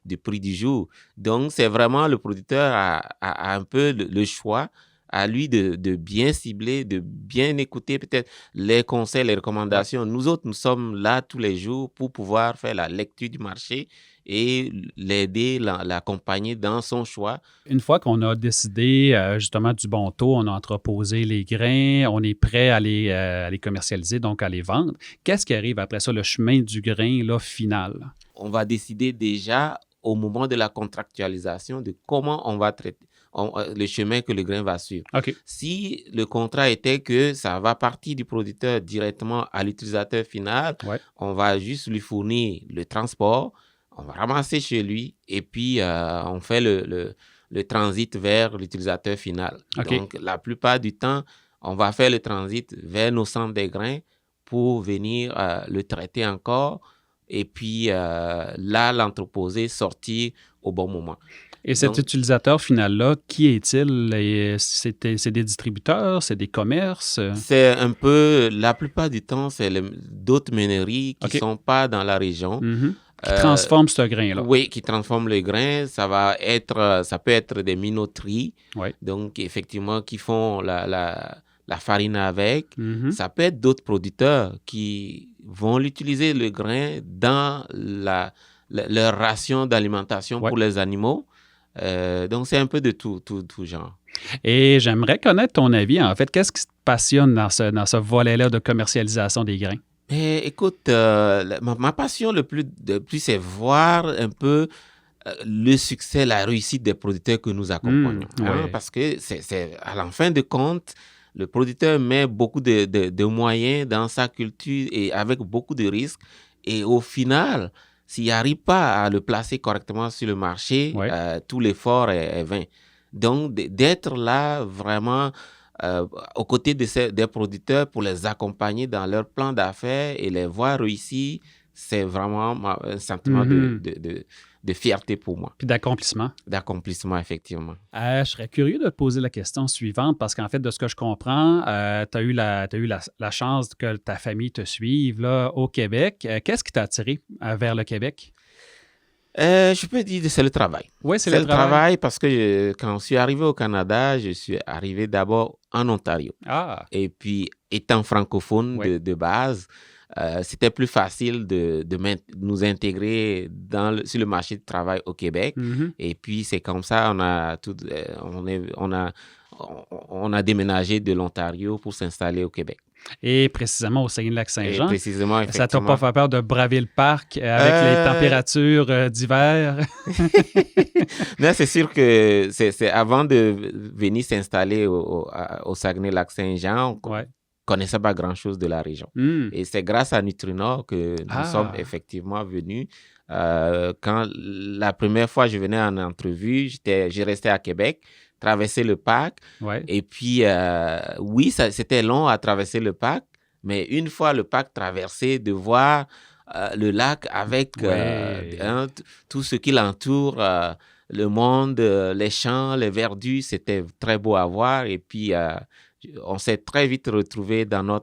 du prix du jour. Donc, c'est vraiment le producteur a un peu le choix, à lui de bien cibler, de bien écouter peut-être les conseils, les recommandations. Nous autres, nous sommes là tous les jours pour pouvoir faire la lecture du marché et l'aider, l'accompagner dans son choix. Une fois qu'on a décidé justement du bon taux, on a entreposé les grains, on est prêt à les commercialiser, donc à les vendre. Qu'est-ce qui arrive après ça, le chemin du grain là, final? On va décider déjà au moment de la contractualisation de comment on va traiter le chemin que le grain va suivre. Okay. Si le contrat était que ça va partir du producteur directement à l'utilisateur final, on va juste lui fournir le transport, on va ramasser chez lui et puis on fait le transit vers l'utilisateur final. Okay. Donc, la plupart du temps, on va faire le transit vers nos centres des grains pour venir le traiter encore et puis là, l'entreposer, sortir au bon moment. Et cet utilisateur final-là, qui est-il? C'est des distributeurs, c'est des commerces? C'est un peu, la plupart du temps, c'est d'autres meuneries qui ne sont pas dans la région. Qui transforment ce grain-là. Oui, qui transforment le grain. Ça peut être des minoteries, donc effectivement, qui font la farine avec. Ça peut être d'autres producteurs qui vont l'utiliser, le grain, dans leur ration d'alimentation pour les animaux. Donc, c'est un peu de tout genre. Et j'aimerais connaître ton avis. En fait, qu'est-ce qui te passionne dans ce volet-là de commercialisation des grains? Écoute, ma passion le plus, c'est voir un peu le succès, la réussite des producteurs que nous accompagnons. Parce que c'est à la fin de compte, le producteur met beaucoup de moyens dans sa culture et avec beaucoup de risques. Et au final, s'il n'arrive pas à le placer correctement sur le marché, tout l'effort est vain. Donc, d'être là vraiment aux côtés des producteurs pour les accompagner dans leur plan d'affaires et les voir réussir, c'est vraiment un sentiment de fierté pour moi. Puis d'accomplissement. D'accomplissement, effectivement. Je serais curieux de te poser la question suivante parce qu'en fait, de ce que je comprends, tu as eu la chance que ta famille te suive là, au Québec. Qu'est-ce qui t'a attiré vers le Québec? Je peux dire que c'est le travail. Oui, c'est le travail parce que quand je suis arrivé au Canada, je suis arrivé d'abord en Ontario. Et puis, étant francophone de base, c'était plus facile de nous intégrer sur le marché du travail au Québec. Et puis, c'est comme ça, on a déménagé de l'Ontario pour s'installer au Québec. Et précisément au Saguenay-Lac-Saint-Jean. Précisément, effectivement. Ça t'a pas fait peur de braver le parc avec les températures d'hiver? Non, c'est sûr que c'est avant de venir s'installer au Saguenay-Lac-Saint-Jean, on ne connaissait pas grand-chose de la région. Et c'est grâce à Nutrinor que nous sommes effectivement venus. Quand la première fois que je venais en entrevue, j'ai resté à Québec, traverser le parc. Et puis, oui, c'était long à traverser le parc, mais une fois le parc traversé, de voir le lac avec tout ce qui l'entoure, le monde, les champs, les verdures, c'était très beau à voir. Et puis, on s'est très vite retrouvés dans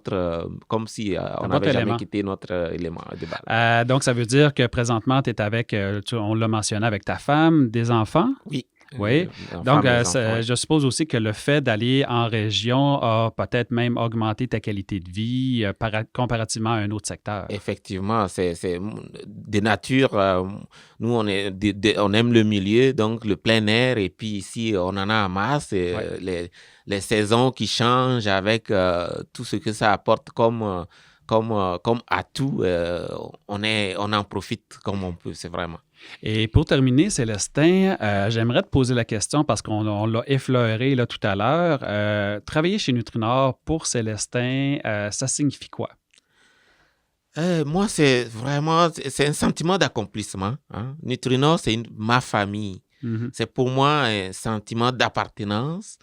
comme si on n'avait jamais quitté notre élément de base. Donc, ça veut dire que présentement, tu es avec, on l'a mentionné, avec ta femme, des enfants? Oui. Oui, donc je suppose aussi que le fait d'aller en région a peut-être même augmenté ta qualité de vie comparativement à un autre secteur. Effectivement, c'est de nature, nous on aime le milieu, donc le plein air, et puis ici on en a en masse, les saisons qui changent avec tout ce que ça apporte comme atout, on en profite comme on peut, c'est vraiment. Et pour terminer, Célestin, j'aimerais te poser la question parce qu'on l'a effleuré là, tout à l'heure. Travailler chez Nutrinor pour Célestin, ça signifie quoi? Moi, c'est un sentiment d'accomplissement. Hein. Nutrinor, c'est ma famille. Mm-hmm. C'est pour moi un sentiment d'appartenance.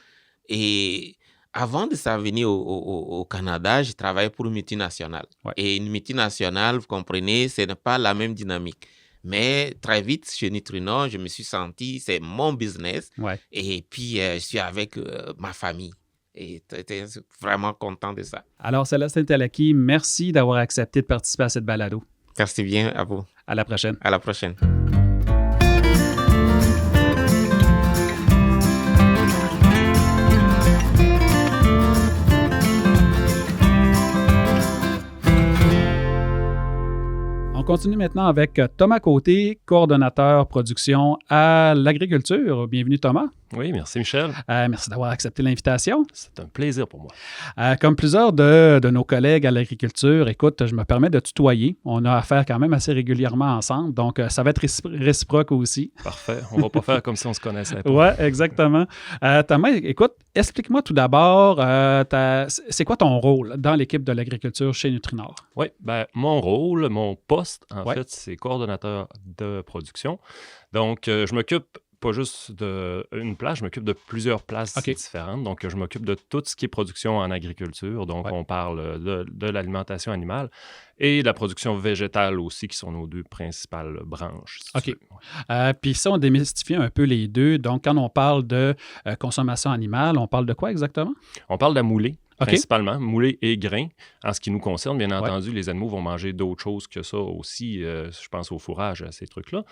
Et avant de s'en venir au Canada, j'ai travaillé pour une multinationale. Ouais. Et une multinationale, vous comprenez, ce n'est pas la même dynamique. Mais très vite, chez Nutrinor, je me suis senti, c'est mon business. Ouais. Et puis, je suis avec ma famille. Et j'étais vraiment content de ça. Alors, Célestin Teleki, merci d'avoir accepté de participer à cette balado. Merci bien à vous. À la prochaine. À la prochaine. On continue maintenant avec Thomas Côté, coordonnateur production à l'agriculture. Bienvenue, Thomas. Oui, merci Michel. Merci d'avoir accepté l'invitation. C'est un plaisir pour moi. Comme plusieurs de nos collègues à l'agriculture, écoute, je me permets de tutoyer. On a affaire quand même assez régulièrement ensemble, donc ça va être réciproque aussi. Parfait. On ne va pas faire comme si on se connaissait pas. Oui, exactement. Thomas, écoute, explique-moi tout d'abord, c'est quoi ton rôle dans l'équipe de l'agriculture chez Nutrinor? Oui, bien, mon rôle, mon poste, en fait, c'est coordonnateur de production. Donc, je m'occupe pas juste d'une place, je m'occupe de plusieurs places différentes. Donc, je m'occupe de tout ce qui est production en agriculture. Donc, on parle de l'alimentation animale et de la production végétale aussi, qui sont nos deux principales branches. OK. Puis ça, on démystifie un peu les deux. Donc, quand on parle de consommation animale, on parle de quoi exactement? On parle de la moulée. Principalement, moulée et grains. En ce qui nous concerne, bien entendu, les animaux vont manger d'autres choses que ça aussi. Je pense au fourrage, à ces trucs-là.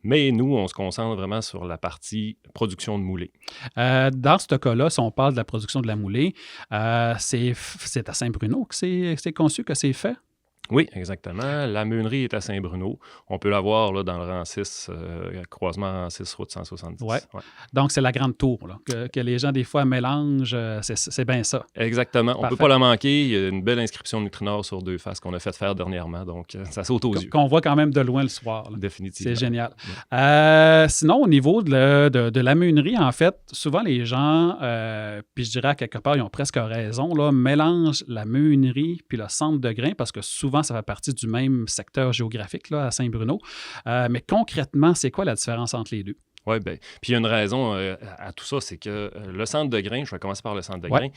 Mais nous, on se concentre vraiment sur la partie production de moulée. Dans ce cas-là, si on parle de la production de la moulée, c'est à Saint-Bruno que c'est conçu, que c'est fait? Oui, exactement. La meunerie est à Saint-Bruno. On peut la voir là, dans le rang 6, croisement rang 6, route 170. Ouais. Donc, c'est la grande tour là, que les gens, des fois, mélangent. C'est bien ça. Exactement. On ne peut pas la manquer. Il y a une belle inscription de Nutrinor sur 2 faces qu'on a fait faire dernièrement. Donc, ça saute aux yeux. Qu'on voit quand même de loin le soir. Là. Définitivement. C'est génial. Ouais. Sinon, au niveau de la meunerie, en fait, souvent les gens, puis je dirais à quelque part, ils ont presque raison, là, mélangent la meunerie puis le centre de grains parce que souvent, ça fait partie du même secteur géographique là, à Saint-Bruno. Mais concrètement, c'est quoi la différence entre les deux? Oui, bien, puis il y a une raison à tout ça, c'est que le centre de grains, je vais commencer par le centre de grains,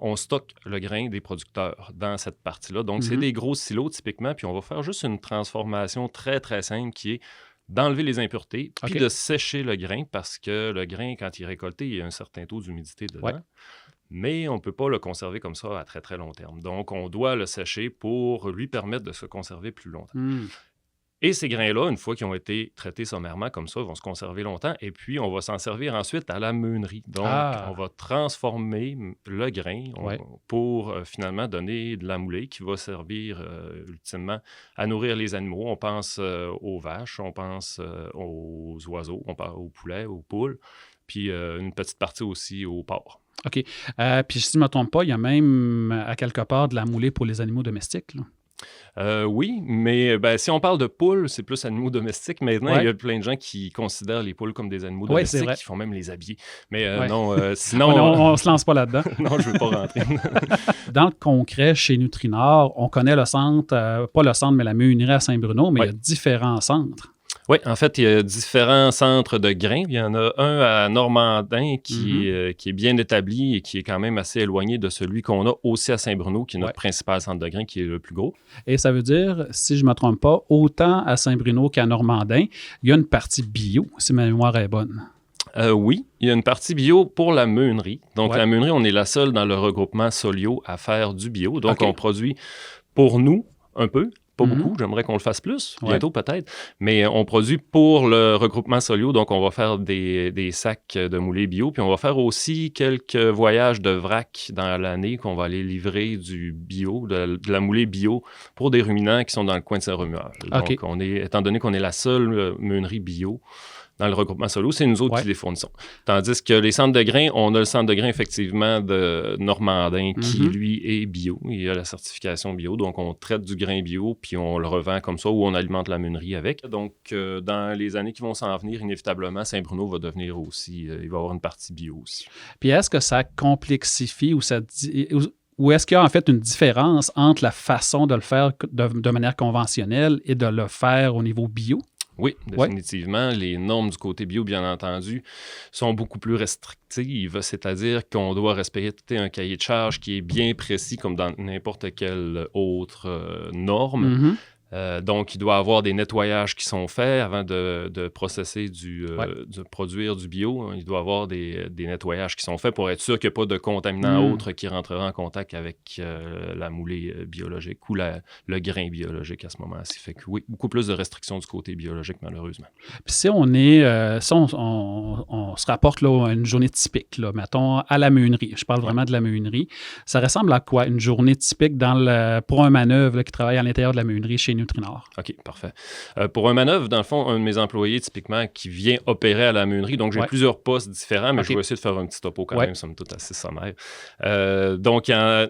on stocke le grain des producteurs dans cette partie-là. Donc, c'est des gros silos typiquement, puis on va faire juste une transformation très, très simple qui est d'enlever les impuretés, puis de sécher le grain, parce que le grain, quand il est récolté, il y a un certain taux d'humidité dedans. Ouais. Mais on ne peut pas le conserver comme ça à très, très long terme. Donc, on doit le sécher pour lui permettre de se conserver plus longtemps. Et ces grains-là, une fois qu'ils ont été traités sommairement comme ça, vont se conserver longtemps. Et puis, on va s'en servir ensuite à la meunerie. Donc, on va transformer le grain pour finalement donner de la moulée qui va servir ultimement à nourrir les animaux. On pense aux vaches, on pense aux oiseaux, on pense aux poulets, aux poules, puis une petite partie aussi aux porcs. OK. Puis si je ne me trompe pas, il y a même à quelque part de la moulée pour les animaux domestiques, là. Oui, mais si on parle de poules, c'est plus animaux domestiques. Maintenant, il y a plein de gens qui considèrent les poules comme des animaux domestiques, qui font même les habiller. Mais non, sinon... on ne se lance pas là-dedans. Non, je ne veux pas rentrer. Dans le concret, chez Nutrinor, on connaît le centre, pas le centre, mais la meunerie à Saint-Bruno, mais il y a différents centres. Oui, en fait, il y a différents centres de grains. Il y en a un à Normandin qui est bien établi et qui est quand même assez éloigné de celui qu'on a aussi à Saint-Bruno, qui est notre principal centre de grains, qui est le plus gros. Et ça veut dire, si je ne me trompe pas, autant à Saint-Bruno qu'à Normandin, il y a une partie bio, si ma mémoire est bonne. Oui, il y a une partie bio pour la meunerie. Donc, la meunerie, on est la seule dans le regroupement Solio à faire du bio. Donc, on produit pour nous un peu, pas beaucoup. J'aimerais qu'on le fasse plus, bientôt peut-être. Mais on produit pour le regroupement Solio, donc on va faire des sacs de moulés bio, puis on va faire aussi quelques voyages de vrac dans l'année qu'on va aller livrer du bio, de la moulée bio pour des ruminants qui sont dans le coin de Saint-Romuald. Donc, étant donné qu'on est la seule meunerie bio dans le regroupement Solio, c'est nous autres qui les fournissons. Tandis que les centres de grains, on a le centre de grains effectivement de Normandin qui, lui, est bio. Il a la certification bio, donc on traite du grain bio puis on le revend comme ça ou on alimente la meunerie avec. Donc, dans les années qui vont s'en venir, inévitablement, Saint-Bruno va devenir aussi, il va avoir une partie bio aussi. Puis est-ce que ça complexifie ou est-ce qu'il y a en fait une différence entre la façon de le faire de manière conventionnelle et de le faire au niveau bio? Oui, définitivement. Les normes du côté bio, bien entendu, sont beaucoup plus restrictives, c'est-à-dire qu'on doit respecter un cahier de charge qui est bien précis comme dans n'importe quelle autre norme. Donc, il doit y avoir des nettoyages qui sont faits avant de processer de produire du bio. Il doit y avoir des nettoyages qui sont faits pour être sûr qu'il n'y a pas de contaminants autres qui rentrera en contact avec la moulée biologique ou le grain biologique à ce moment-ci. Fait que oui, beaucoup plus de restrictions du côté biologique, malheureusement. Puis si on est, on se rapporte là, à une journée typique, là, mettons, à la meunerie. Je parle vraiment de la meunerie. Ça ressemble à quoi, une journée typique pour un manœuvre là, qui travaille à l'intérieur de la meunerie chez Nutrinor? OK, parfait. Pour un manœuvre, dans le fond, un de mes employés, typiquement, qui vient opérer à la meunerie, donc j'ai plusieurs postes différents, mais je vais essayer de faire un petit topo quand même, somme toute assez sommaire. Donc, il y a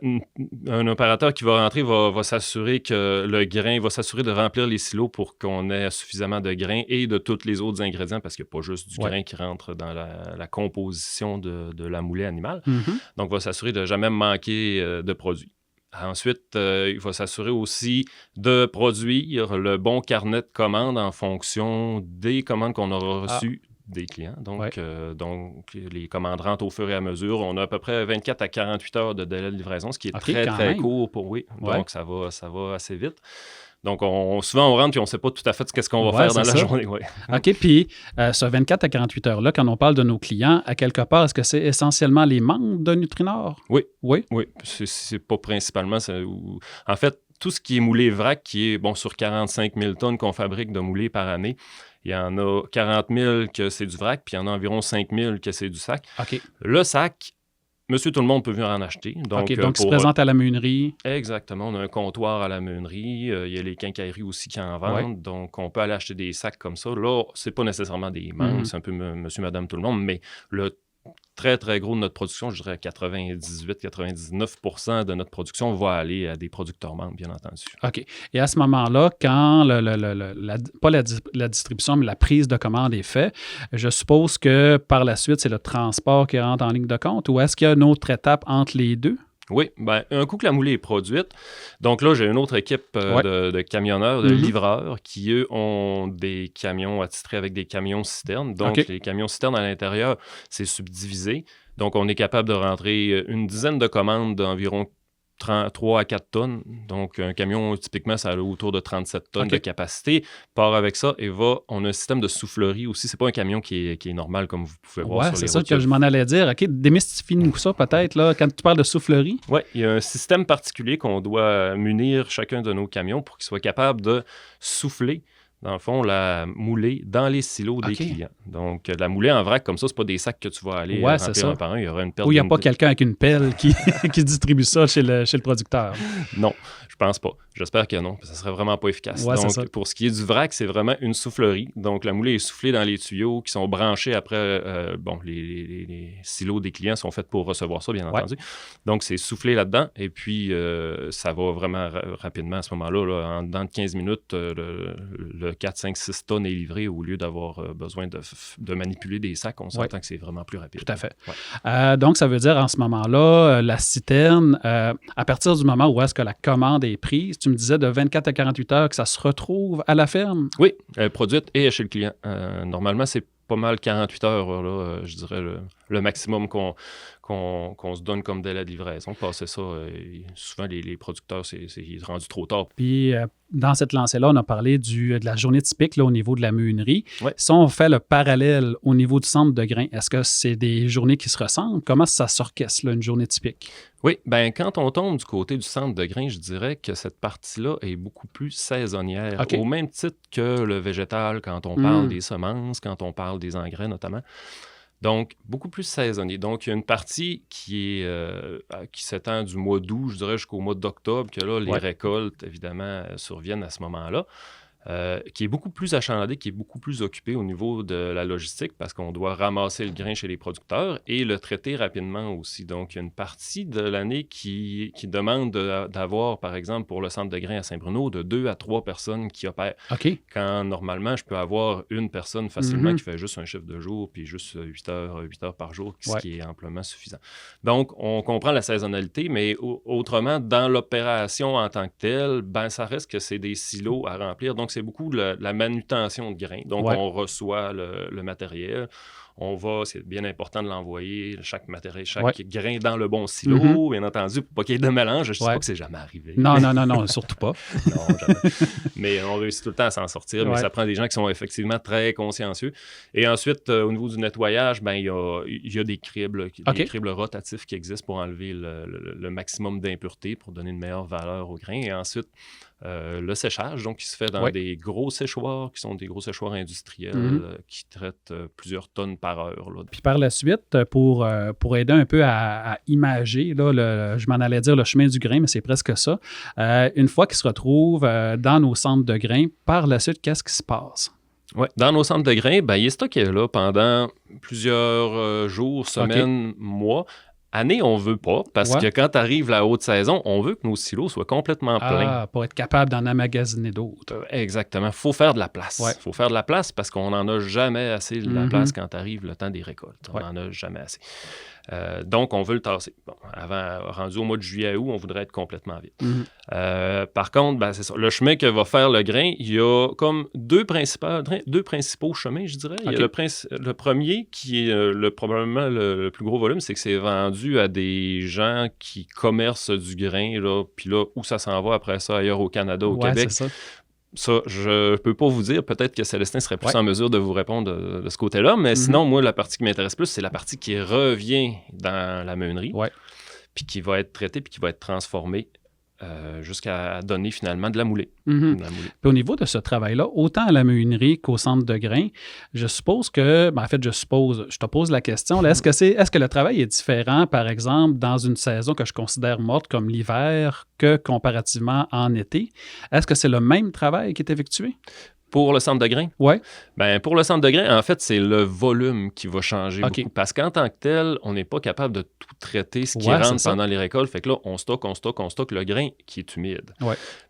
un opérateur qui va rentrer, va s'assurer que le grain, va s'assurer de remplir les silos pour qu'on ait suffisamment de grains et de tous les autres ingrédients, parce qu'il n'y a pas juste du grain qui rentre dans la composition de la moulée animale. Donc, va s'assurer de jamais manquer de produits. Ensuite, il va s'assurer aussi de produire le bon carnet de commandes en fonction des commandes qu'on aura reçues des clients. Donc, les commandes rentrent au fur et à mesure. On a à peu près 24 à 48 heures de délai de livraison, ce qui est très court pour Donc, ça va assez vite. Donc, souvent, on rentre et on ne sait pas tout à fait ce qu'on va faire dans la journée. OK, puis ce 24 à 48 heures-là, quand on parle de nos clients, à quelque part, est-ce que c'est essentiellement les membres de Nutrinor? Oui. C'est pas principalement... En fait, tout ce qui est moulé vrac, qui est sur 45 000 tonnes qu'on fabrique de moulés par année, il y en a 40 000 que c'est du vrac, puis il y en a environ 5 000 que c'est du sac. OK. Le sac... Monsieur tout le monde peut venir en acheter. Donc, il se présente à la meunerie. Exactement. On a un comptoir à la meunerie. Il y a les quincailleries aussi qui en vendent. Donc, on peut aller acheter des sacs comme ça. Là, c'est pas nécessairement des membres. C'est un peu monsieur, madame, tout le monde. Mais le très, très gros de notre production, je dirais 98-99% de notre production va aller à des producteurs membres, bien entendu. OK. Et à ce moment-là, quand pas la distribution, mais la prise de commande est faite, je suppose que par la suite, c'est le transport qui rentre en ligne de compte ou est-ce qu'il y a une autre étape entre les deux? Oui, un coup que la moulée est produite, donc là, j'ai une autre équipe de camionneurs, de livreurs qui, eux, ont des camions attitrés avec des camions-citernes. Donc, les camions-citernes à l'intérieur, c'est subdivisé. Donc, on est capable de rentrer une dizaine de commandes d'environ 3 à 4 tonnes. Donc, un camion, typiquement, ça a autour de 37 tonnes de capacité. Part avec ça et on a un système de soufflerie aussi. C'est pas un camion qui est normal, comme vous pouvez voir sur les routes. C'est ça que je m'en allais dire. OK, démystifie-nous ça peut-être, là, quand tu parles de soufflerie. Oui, il y a un système particulier qu'on doit munir chacun de nos camions pour qu'il soit capable de souffler, dans le fond, la moulée dans les silos des clients. Donc, la moulée en vrac, comme ça, c'est pas des sacs que tu vas aller remplir un par un. Il y aura une perte. Ou il n'y a pas quelqu'un avec une pelle qui distribue ça chez le producteur. Non, je pense pas. J'espère que non, ça serait vraiment pas efficace. Donc, pour ce qui est du vrac, c'est vraiment une soufflerie. Donc, la moulée est soufflée dans les tuyaux qui sont branchés après. Les silos des clients sont faits pour recevoir ça, bien entendu. Donc, c'est soufflé là-dedans. Et puis, ça va vraiment rapidement à ce moment-là. Là, dans 15 minutes, le 4, 5, 6 tonnes est livré au lieu d'avoir besoin de manipuler des sacs. On s'entend que c'est vraiment plus rapide. Tout à fait. Donc, ça veut dire en ce moment-là, la citerne, à partir du moment où est-ce que la commande est prise, tu me disais de 24 à 48 heures que ça se retrouve à la ferme? Oui, produite et chez le client. Normalement, c'est pas mal 48 heures, là, je dirais, le maximum qu'on se donne comme délai de livraison. Passer ça, souvent, les producteurs, c'est rendu trop tard. Puis, dans cette lancée-là, on a parlé de la journée typique là, au niveau de la meunerie. Ouais. Si on fait le parallèle au niveau du centre de grains, est-ce que c'est des journées qui se ressemblent? Comment ça s'orchestre, là, une journée typique? Oui, bien, quand on tombe du côté du centre de grains, je dirais que cette partie-là est beaucoup plus saisonnière, Okay. au même titre que le végétal quand on parle des semences, quand on parle des engrais notamment. Donc, beaucoup plus saisonnier. Donc, il y a une partie qui s'étend du mois d'août, je dirais, jusqu'au mois d'octobre, que là, les récoltes, évidemment, surviennent à ce moment-là, qui est beaucoup plus achalandé, qui est beaucoup plus occupé au niveau de la logistique parce qu'on doit ramasser le grain chez les producteurs et le traiter rapidement aussi. Donc, il y a une partie de l'année qui demande d'avoir, par exemple, pour le centre de grain à Saint-Bruno, de 2 à 3 personnes qui opèrent. OK. Quand, normalement, je peux avoir une personne facilement qui fait juste un chiffre de jour puis juste 8 heures par jour, ce qui est amplement suffisant. Donc, on comprend la saisonnalité, mais autrement, dans l'opération en tant que telle, ben, ça reste que c'est des silos à remplir. Donc, c'est beaucoup de la manutention de grains. Donc, on reçoit le matériel. C'est bien important de l'envoyer, chaque grain dans le bon silo, bien entendu, pour pas qu'il y ait de mélange. Je ne sais pas que c'est jamais arrivé. Non, surtout pas. Non, jamais. Mais on réussit tout le temps à s'en sortir, mais ça prend des gens qui sont effectivement très consciencieux. Et ensuite, au niveau du nettoyage, ben, il y a des cribles, des cribles rotatifs qui existent pour enlever le maximum d'impuretés, pour donner une meilleure valeur au grain. Et ensuite, le séchage, donc, qui se fait dans des gros séchoirs, qui sont des gros séchoirs industriels qui traitent plusieurs tonnes par heure. Là. Puis par la suite, pour aider un peu à imager, là, je m'en allais dire le chemin du grain, mais c'est presque ça. Une fois qu'ils se retrouvent dans nos centres de grains, par la suite, qu'est-ce qui se passe? Oui, dans nos centres de grains, ben, il est stocké là pendant plusieurs jours, semaines, mois. Année, on ne veut pas, parce que quand arrive la haute saison, on veut que nos silos soient complètement pleins. Pour être capable d'en emmagasiner d'autres. Exactement. Il faut faire de la place. Il faut faire de la place parce qu'on n'en a jamais assez de la place quand arrive le temps des récoltes. On n'en a jamais assez. Donc, on veut le tasser. Bon, rendu au mois de juillet-août, on voudrait être complètement vide. Par contre, ben, c'est ça. Le chemin que va faire le grain, il y a comme deux principaux chemins, je dirais. Il y a le premier qui est probablement le plus gros volume, c'est que c'est vendu à des gens qui commercent du grain, là, puis là, où ça s'en va après ça, ailleurs au Canada, au Québec. C'est ça. Ça, je peux pas vous dire. Peut-être que Célestin serait plus en mesure de vous répondre de ce côté-là. Mais sinon, moi, la partie qui m'intéresse plus, c'est la partie qui revient dans la meunerie, puis qui va être traitée, puis qui va être transformée jusqu'à donner finalement de la moulée. Puis au niveau de ce travail-là, autant à la meunerie qu'au centre de grains, je suppose que, ben en fait, je te pose la question, là, est-ce que le travail est différent, par exemple, dans une saison que je considère morte comme l'hiver, que comparativement en été? Est-ce que c'est le même travail qui est effectué? Pour le centre de grains? Oui. Ben, pour le centre de grains, en fait, c'est le volume qui va changer beaucoup. Parce qu'en tant que tel, on n'est pas capable de tout traiter ce qui rentre pendant les récoltes. Fait que là, on stocke le grain qui est humide.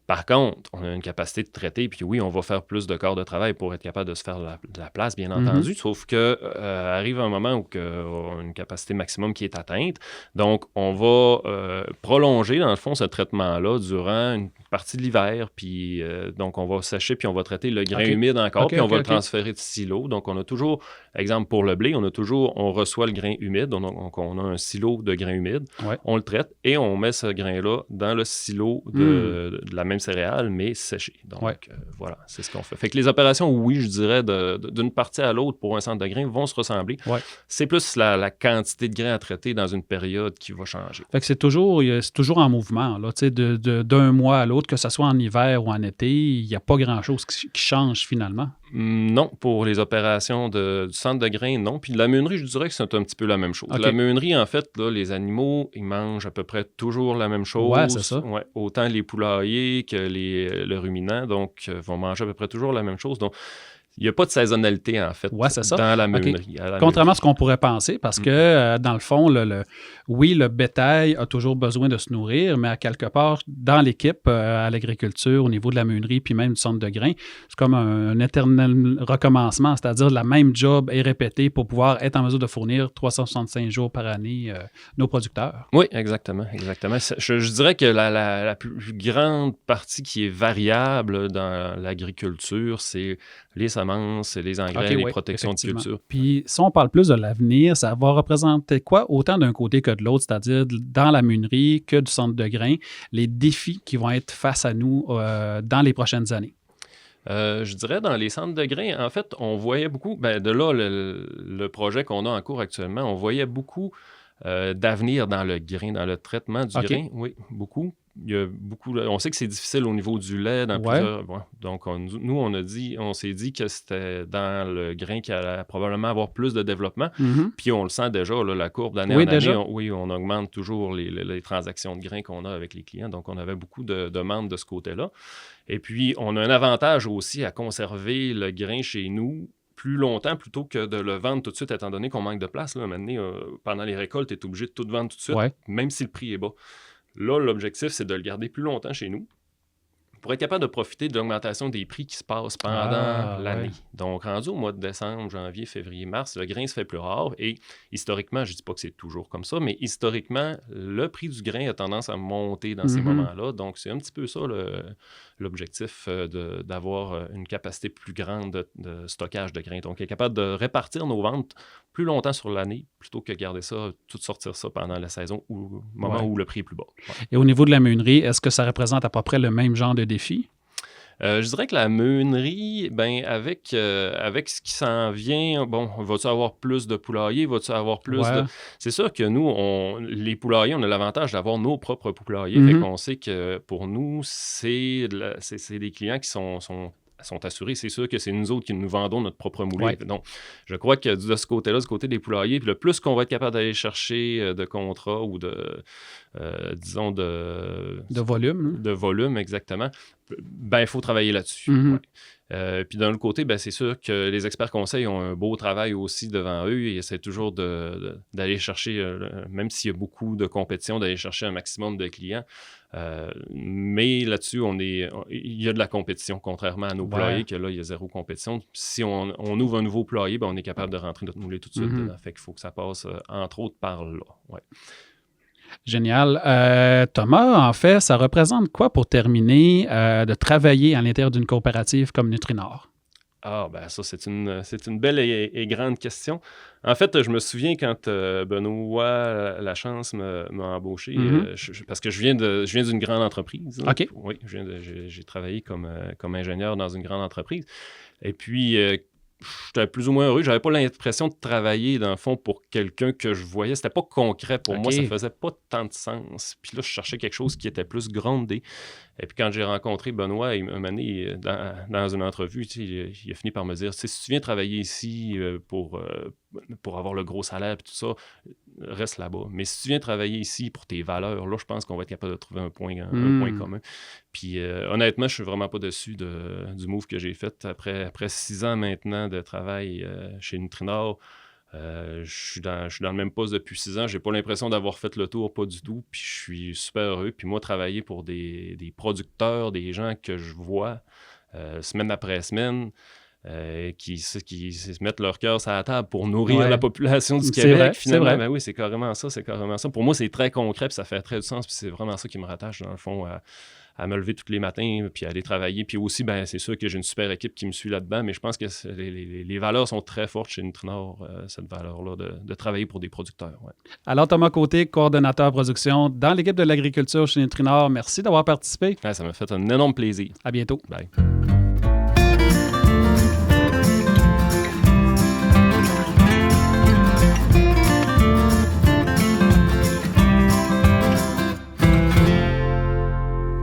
Par contre, on a une capacité de traiter, puis oui, on va faire plus de corps de travail pour être capable de se faire de la place, bien entendu, sauf que arrive un moment où on a une capacité maximum qui est atteinte. Donc, on va prolonger, dans le fond, ce traitement-là durant une partie de l'hiver, puis donc on va sécher, puis on va traiter le grain humide encore, puis on va le transférer de silo. Donc, on a toujours, exemple pour le blé, on reçoit le grain humide, donc on a un silo de grain humide, on le traite, et on met ce grain-là dans le silo de la même céréales, mais séchées. Donc, voilà, c'est ce qu'on fait. Fait que les opérations, oui, je dirais, d'une partie à l'autre pour un centre de grains vont se ressembler. C'est plus la quantité de grains à traiter dans une période qui va changer. Fait que c'est toujours en mouvement, là, d'un mois à l'autre, que ce soit en hiver ou en été, il n'y a pas grand-chose qui change finalement. Non, pour les opérations du centre de grains, non. Puis de la meunerie, je dirais que c'est un petit peu la même chose. La meunerie, en fait, là, les animaux, ils mangent à peu près toujours la même chose. Ouais, c'est ça. Autant les poulaillers que le ruminant, donc vont manger à peu près toujours la même chose. Donc, il n'y a pas de saisonnalité, en fait, dans la meunerie. Contrairement à ce qu'on pourrait penser, parce que, dans le fond, le bétail a toujours besoin de se nourrir, mais à quelque part, dans l'équipe, à l'agriculture, au niveau de la meunerie, puis même du centre de grains, c'est comme un éternel recommencement, c'est-à-dire la même job est répétée pour pouvoir être en mesure de fournir 365 jours par année nos producteurs. Oui, exactement. Je dirais que la plus grande partie qui est variable dans l'agriculture, c'est les semences, semences, les engrais, les protections de culture. Puis si on parle plus de l'avenir, ça va représenter quoi, autant d'un côté que de l'autre, c'est-à-dire dans la meunerie que du centre de grains, les défis qui vont être face à nous dans les prochaines années? Je dirais dans les centres de grains, en fait, on voyait beaucoup, de là le projet qu'on a en cours actuellement, on voyait beaucoup d'avenir dans le grain, dans le traitement du grain. Oui, beaucoup. Il y a beaucoup. On sait que c'est difficile au niveau du lait dans plusieurs. Ouais. Donc, on s'est dit que c'était dans le grain qu'il allait probablement avoir plus de développement. Puis on le sent déjà, là, la courbe d'année en année. On augmente toujours les transactions de grains qu'on a avec les clients. Donc, on avait beaucoup de demandes de ce côté-là. Et puis, on a un avantage aussi à conserver le grain chez nous plus longtemps plutôt que de le vendre tout de suite, étant donné qu'on manque de place. Là, maintenant, pendant les récoltes, tu es obligé de tout vendre tout de suite, même si le prix est bas. Là, l'objectif, c'est de le garder plus longtemps chez nous pour être capable de profiter de l'augmentation des prix qui se passe pendant l'année. Donc, rendu au mois de décembre, janvier, février, mars, le grain se fait plus rare et historiquement, je ne dis pas que c'est toujours comme ça, mais historiquement, le prix du grain a tendance à monter dans ces moments-là. Donc, c'est un petit peu ça l'objectif d'avoir une capacité plus grande de stockage de grains. Donc, être capable de répartir nos ventes plus longtemps sur l'année plutôt que garder ça, tout sortir ça pendant la saison ou au moment où le prix est plus bas. Ouais. Et au niveau de la meunerie, est-ce que ça représente à peu près le même genre de défi? Je dirais que la meunerie, avec ce qui s'en vient, va-tu avoir plus de poulaillers? Va-tu avoir plus de... C'est sûr que nous, les poulaillers, on a l'avantage d'avoir nos propres poulaillers. Fait qu'on sait que pour nous, c'est des clients qui sont assurés. C'est sûr que c'est nous autres qui nous vendons notre propre moulin. Donc, je crois que de ce côté-là, du côté des poulaillers, puis le plus qu'on va être capable d'aller chercher de contrats ou de volume. De volume, exactement. Il faut travailler là-dessus. Puis d'un autre côté, c'est sûr que les experts conseils ont un beau travail aussi devant eux. Ils essaient toujours d'aller chercher, même s'il y a beaucoup de compétition, d'aller chercher un maximum de clients. Mais là-dessus, il y a de la compétition, contrairement à nos poulaillers, que là, il y a zéro compétition. Si on ouvre un nouveau poulailler, on est capable de rentrer notre moulin tout de suite dedans. Fait qu'il faut que ça passe, entre autres, par là. Ouais. Génial. Thomas, en fait, ça représente quoi pour terminer de travailler à l'intérieur d'une coopérative comme Nutrinor? Ça, c'est une belle et grande question. En fait, je me souviens quand Benoît Lachance m'a embauché, parce que je viens d'une grande entreprise. OK. Oui, j'ai travaillé comme ingénieur dans une grande entreprise. Et puis, j'étais plus ou moins heureux. J'avais pas l'impression de travailler, dans le fond, pour quelqu'un que je voyais. C'était pas concret pour moi. Ça faisait pas tant de sens. Puis là, je cherchais quelque chose qui était plus groundé. Et puis quand j'ai rencontré Benoît, un moment donné, dans une entrevue, il a fini par me dire, si tu viens travailler ici pour avoir le gros salaire et tout ça, reste là-bas. Mais si tu viens travailler ici pour tes valeurs, là, je pense qu'on va être capable de trouver un point commun. Puis honnêtement, je suis vraiment pas déçu du move que j'ai fait. Après 6 ans maintenant de travail chez Nutrinor, je suis dans le même poste depuis 6 ans. J'ai pas l'impression d'avoir fait le tour, pas du tout. Puis je suis super heureux. Puis moi, travailler pour des producteurs, des gens que je vois semaine après semaine, qui se mettent leur cœur sur la table pour nourrir la population du Québec. Vrai, finalement, c'est vrai. Oui, c'est carrément ça. Pour moi, c'est très concret, puis ça fait très du sens. Puis c'est vraiment ça qui me rattache, dans le fond, à me lever tous les matins, puis aller travailler. Puis aussi, c'est sûr que j'ai une super équipe qui me suit là-dedans, mais je pense que les valeurs sont très fortes chez Nutrinor, cette valeur-là de travailler pour des producteurs. Ouais. Alors, Thomas Côté, coordonnateur production dans l'équipe de l'agriculture chez Nutrinor, merci d'avoir participé. Ça m'a fait un énorme plaisir. À bientôt. Bye.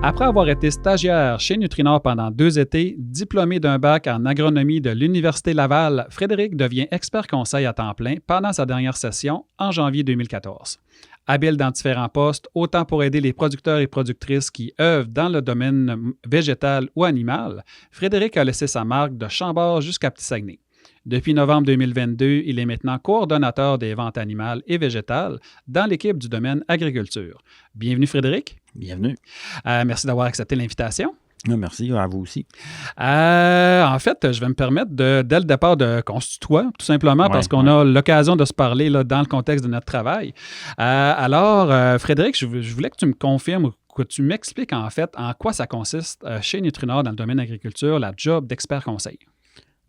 Après avoir été stagiaire chez Nutrinor pendant 2 étés, diplômé d'un bac en agronomie de l'Université Laval, Frédéric devient expert conseil à temps plein pendant sa dernière session en janvier 2014. Habile dans différents postes, autant pour aider les producteurs et productrices qui œuvrent dans le domaine végétal ou animal, Frédéric a laissé sa marque de Chambord jusqu'à Petit-Saguenay. Depuis novembre 2022, il est maintenant coordonnateur des ventes animales et végétales dans l'équipe du domaine agriculture. Bienvenue Frédéric. Bienvenue. Merci d'avoir accepté l'invitation. Merci, à vous aussi. En fait, je vais me permettre dès le départ qu'on se tutoie, tout simplement parce qu'on a l'occasion de se parler là, dans le contexte de notre travail. Alors, Frédéric, je voulais que tu me confirmes, que tu m'expliques en fait en quoi ça consiste chez Nutrinor dans le domaine agriculture, la job d'expert conseil.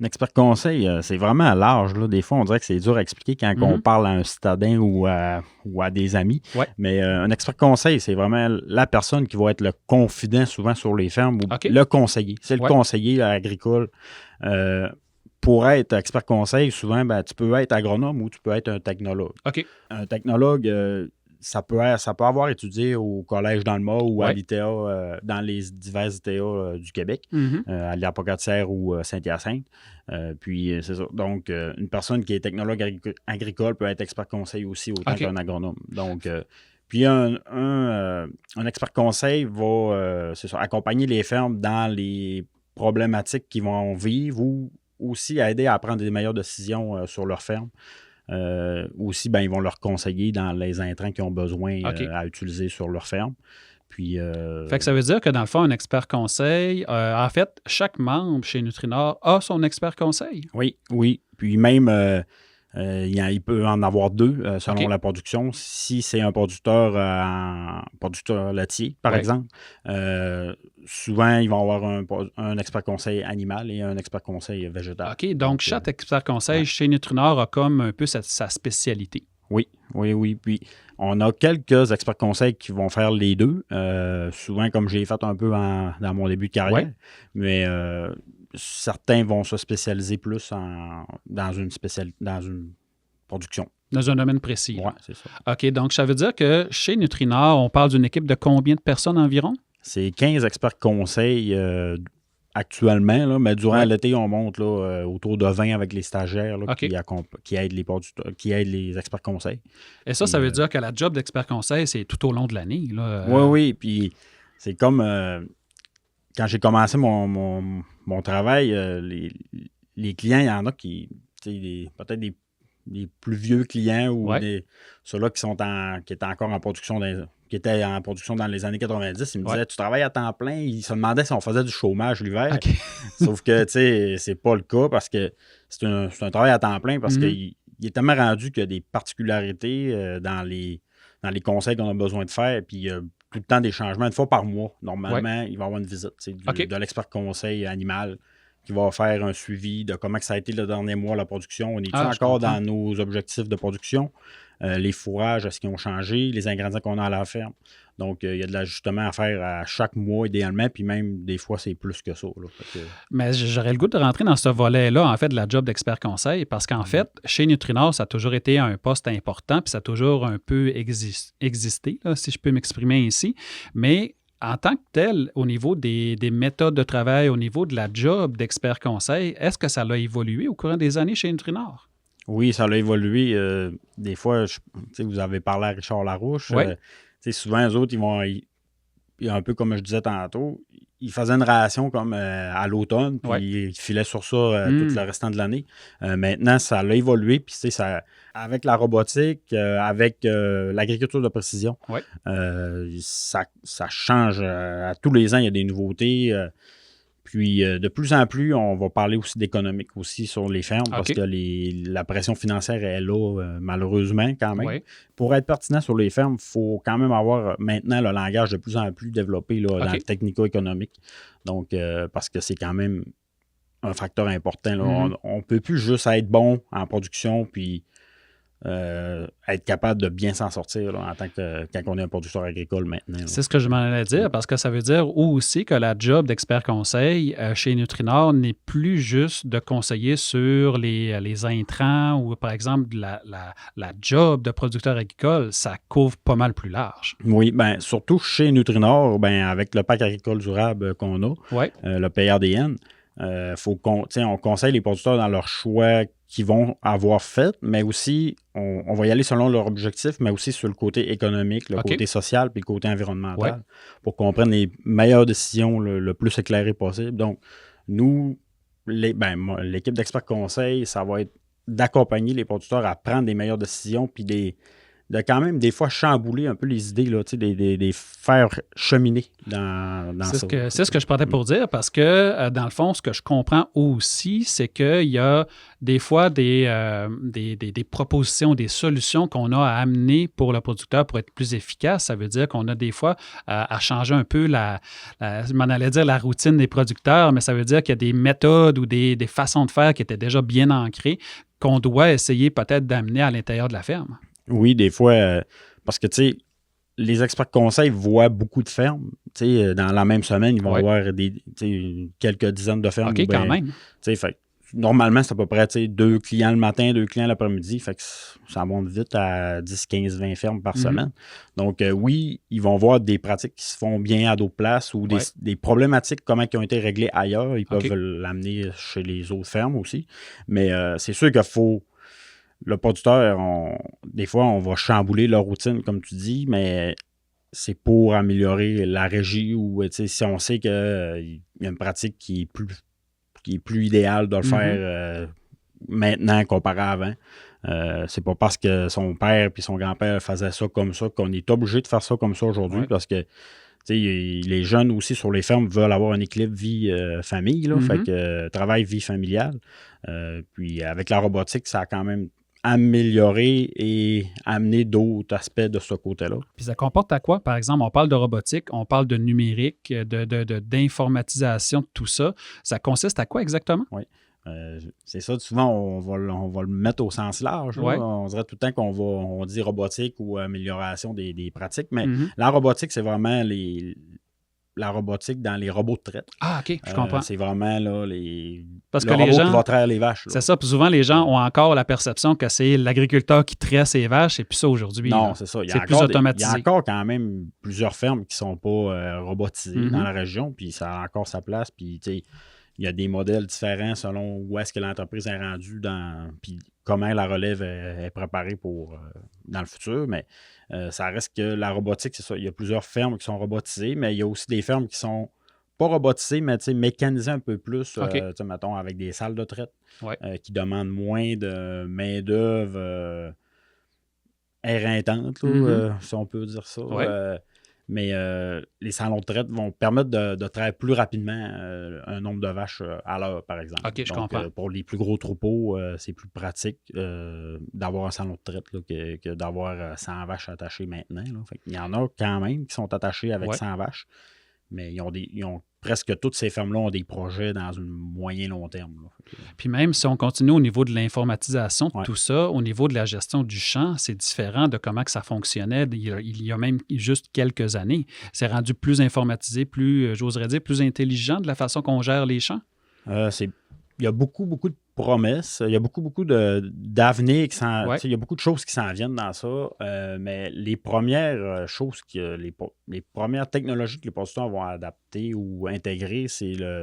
Un expert conseil, c'est vraiment large. Là. Des fois, on dirait que c'est dur à expliquer quand on parle à un citadin ou à des amis. Ouais. Mais un expert conseil, c'est vraiment la personne qui va être le confident souvent sur les fermes ou le conseiller. C'est le conseiller agricole. Pour être expert conseil, souvent, tu peux être agronome ou tu peux être un technologue. OK. Un technologue, ça peut avoir étudié au Collège d'Alma ou à l'ITA, dans les divers ITA du Québec, à l'Hypocatière ou Saint-Hyacinthe. Puis, c'est ça. Donc, une personne qui est technologue agricole peut être expert conseil aussi, autant qu'un agronome. Donc, puis, un expert conseil va accompagner les fermes dans les problématiques qu'ils vont vivre ou aussi aider à prendre des meilleures décisions sur leur ferme. Aussi, ils vont leur conseiller dans les intrants qu'ils ont besoin à utiliser sur leur ferme. Puis, fait que ça veut dire que dans le fond, un expert conseil, en fait, chaque membre chez Nutrinor a son expert conseil. Oui. Puis même, il peut en avoir deux selon la production. Si c'est un producteur laitier, par exemple, souvent, ils vont avoir un expert conseil animal et un expert conseil végétal. OK, donc chaque expert conseil chez Nutrinor a comme un peu sa spécialité. Oui. Puis, on a quelques experts conseils qui vont faire les deux. Souvent, comme j'ai fait un peu dans mon début de carrière. Mais certains vont se spécialiser plus dans une production. Dans un domaine précis. Oui, c'est ça. OK, donc ça veut dire que chez Nutrinor, on parle d'une équipe de combien de personnes environ? C'est 15 experts conseils actuellement, là, mais durant l'été, on monte là, autour de 20 avec les stagiaires là, qui aident les producteurs, qui aident les experts conseils. Et ça veut dire que la job d'expert conseil, c'est tout au long de l'année. Oui. Puis c'est comme quand j'ai commencé mon travail, les clients, il y en a qui, peut-être des plus vieux clients ou ceux-là qui étaient encore en production qui étaient en production dans les années 90, ils me disaient, tu travailles à temps plein. Ils se demandaient si on faisait du chômage l'hiver. Okay. Sauf que, c'est pas le cas parce que c'est un travail à temps plein parce qu'il est tellement rendu qu'il y a des particularités dans les conseils qu'on a besoin de faire. Puis, il y a tout le temps des changements. Une fois par mois, normalement, il va y avoir une visite de l'expert conseil animal qui va faire un suivi de comment ça a été le dernier mois, la production. On est encore dans nos objectifs de production? Les fourrages, est-ce qu'ils ont changé? Les ingrédients qu'on a à la ferme. Donc, il y a de l'ajustement à faire à chaque mois, idéalement, puis même, des fois, c'est plus que ça. Là. Mais j'aurais le goût de rentrer dans ce volet-là, en fait, de la job d'expert conseil, parce qu'en fait, chez Nutrinor, ça a toujours été un poste important, puis ça a toujours un peu existé, là, si je peux m'exprimer ici. Mais en tant que tel, au niveau des méthodes de travail, au niveau de la job d'expert conseil, est-ce que ça a évolué au courant des années chez Nutrinor? Oui, ça a évolué. Des fois, vous avez parlé à Richard Larouche. Souvent, eux autres, un peu comme je disais tantôt, ils faisaient une ration comme à l'automne, puis ils filaient sur ça tout le restant de l'année. Maintenant, ça a évolué, puis avec la robotique, avec l'agriculture de précision, ça change. À tous les ans, il y a des nouveautés. Puis, de plus en plus, on va parler aussi d'économique aussi sur les fermes parce que la pression financière est là, malheureusement, quand même. Oui. Pour être pertinent sur les fermes, il faut quand même avoir maintenant le langage de plus en plus développé là, dans le technico-économique. Donc, parce que c'est quand même un facteur important. Là. On ne peut plus juste être bon en production puis être capable de bien s'en sortir là, en tant que quand on est un producteur agricole maintenant. Là. C'est ce que je m'en allais dire, parce que ça veut dire aussi que la job d'expert conseil chez Nutrinor n'est plus juste de conseiller sur les intrants ou, par exemple, la job de producteur agricole, ça couvre pas mal plus large. Oui, bien, surtout chez Nutrinor, avec le pacte agricole durable qu'on a, le PRDN, on conseille les producteurs dans leur choix qu'ils vont avoir fait, mais aussi, on va y aller selon leur objectif, mais aussi sur le côté économique, le côté social puis le côté environnemental, pour qu'on prenne les meilleures décisions le plus éclairées possible. Donc, nous, l'équipe d'experts conseils, ça va être d'accompagner les producteurs à prendre des meilleures décisions puis quand même, des fois, chambouler un peu les idées, là, des faire cheminer dans ça. C'est ce que je partais pour dire, parce que, dans le fond, ce que je comprends aussi, c'est qu'il y a des fois des propositions, des solutions qu'on a à amener pour le producteur pour être plus efficace. Ça veut dire qu'on a des fois à changer un peu je m'en allais dire la routine des producteurs, mais ça veut dire qu'il y a des méthodes ou des façons de faire qui étaient déjà bien ancrées qu'on doit essayer peut-être d'amener à l'intérieur de la ferme. Oui, des fois, parce que, tu sais, les experts conseils voient beaucoup de fermes. Tu sais, dans la même semaine, ils vont avoir quelques dizaines de fermes. OK, quand même. Tu sais, fait normalement, c'est à peu près 2 clients le matin, 2 clients l'après-midi. Fait que ça monte vite à 10, 15, 20 fermes par semaine. Donc, oui, ils vont voir des pratiques qui se font bien à d'autres places ou des problématiques, comment qui ont été réglées ailleurs. Ils peuvent l'amener chez les autres fermes aussi. Mais c'est sûr qu'il faut... Le producteur, des fois, on va chambouler leur routine, comme tu dis, mais c'est pour améliorer la régie ou si on sait qu'il y a une pratique qui est plus idéale de le faire maintenant comparé à avant. C'est pas parce que son père et son grand-père faisaient ça comme ça qu'on est obligé de faire ça comme ça aujourd'hui parce que les jeunes aussi sur les fermes veulent avoir un équilibre vie-famille, fait que travail-vie familiale. Puis avec la robotique, ça a quand même amélioré et amener d'autres aspects de ce côté-là. Puis ça comporte à quoi? Par exemple, on parle de robotique, on parle de numérique, d'informatisation, de tout ça. Ça consiste à quoi exactement? Oui. C'est ça, souvent, on va le mettre au sens large. On dirait tout le temps on dit robotique ou amélioration des pratiques, mais la robotique, c'est vraiment la robotique dans les robots de traite. Ah, OK, je comprends. C'est vraiment là, parce le que robot les gens, qui va traire les vaches. Là. C'est ça, puis souvent les gens ont encore la perception que c'est l'agriculteur qui traite ses vaches, et puis ça aujourd'hui. Non, c'est ça. C'est plus automatisé. Il y a encore quand même plusieurs fermes qui ne sont pas robotisées dans la région, puis ça a encore sa place, puis tu sais, il y a des modèles différents selon où est-ce que l'entreprise est rendue puis comment la relève est préparée pour dans le futur, mais ça reste que la robotique, c'est ça. Il y a plusieurs fermes qui sont robotisées, mais il y a aussi des fermes qui sont pas robotisées, mais mécanisées un peu plus, mettons, avec des salles de traite qui demandent moins de main-d'œuvre éreintante, si on peut dire ça. Mais les salons de traite vont permettre de traire plus rapidement un nombre de vaches à l'heure, par exemple. OK, je comprends. Pour les plus gros troupeaux, c'est plus pratique d'avoir un salon de traite là, que d'avoir 100 vaches attachées maintenant. Là. Fait qu'il y en a quand même qui sont attachées avec 100 vaches, mais ils ont presque toutes ces fermes-là ont des projets dans un moyen long terme. Là. Puis même si on continue au niveau de l'informatisation, tout ça, au niveau de la gestion du champ, c'est différent de comment que ça fonctionnait il y a même juste quelques années. C'est rendu plus informatisé, plus, j'oserais dire, plus intelligent de la façon qu'on gère les champs. Il y a beaucoup de promesses. Il y a beaucoup d'avenir. Il y a beaucoup de choses qui s'en viennent dans ça. Mais les premières choses, les premières technologies que les producteurs vont adapter ou intégrer,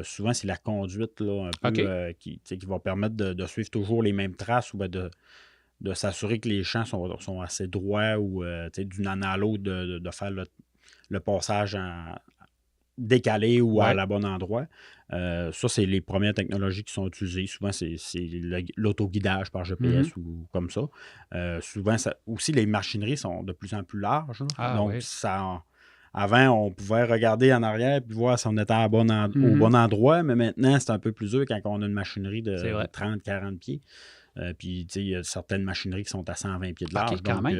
souvent, c'est la conduite là, un peu, qui va permettre de suivre toujours les mêmes traces ou de s'assurer que les champs sont assez droits ou d'une année à l'autre de faire le passage décalé ou à la bonne endroit. Ça, c'est les premières technologies qui sont utilisées. Souvent, c'est l'autoguidage par GPS ou comme ça. Souvent, aussi, les machineries sont de plus en plus larges. Donc, avant, on pouvait regarder en arrière et voir si on était au bon endroit, mais maintenant, c'est un peu plus dur quand on a une machinerie de 30-40 pieds. Puis, il y a certaines machineries qui sont à 120 pieds de large. Donc,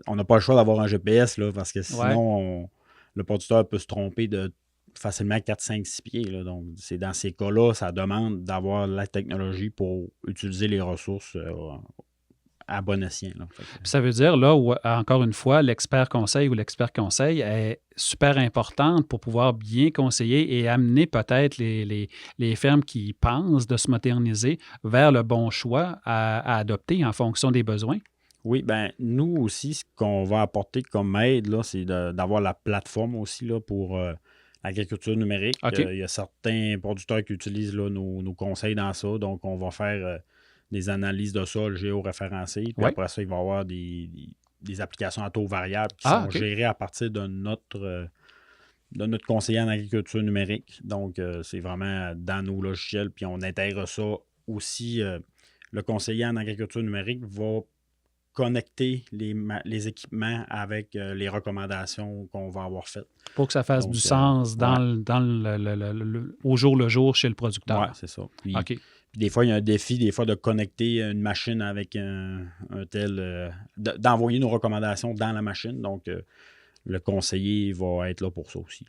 on n'a pas le choix d'avoir un GPS là, parce que sinon, le producteur peut se tromper de facilement 4, 5, 6 pieds. Là. Donc, c'est dans ces cas-là, ça demande d'avoir la technologie pour utiliser les ressources à bon escient. Là. Ça veut dire, là, où, encore une fois, l'expert conseil ou l'expert conseil est super importante pour pouvoir bien conseiller et amener peut-être les fermes qui pensent de se moderniser vers le bon choix à adopter en fonction des besoins. Oui, bien, nous aussi, ce qu'on va apporter comme aide, là, c'est d'avoir la plateforme aussi là, pour l'agriculture numérique. Il y a certains producteurs qui utilisent là, nos conseils dans ça. Donc, on va faire des analyses de sol géoréférencées. Puis après ça, il va y avoir des applications à taux variable qui sont gérées à partir de notre conseiller en agriculture numérique. Donc, c'est vraiment dans nos logiciels. Puis, on intègre ça aussi. Le conseiller en agriculture numérique va connecter les équipements avec les recommandations qu'on va avoir faites. Pour que ça fasse du sens au jour le jour chez le producteur. Oui, c'est ça. Puis des fois, il y a un défi, de connecter une machine avec un tel... d'envoyer nos recommandations dans la machine. Donc, le conseiller va être là pour ça aussi.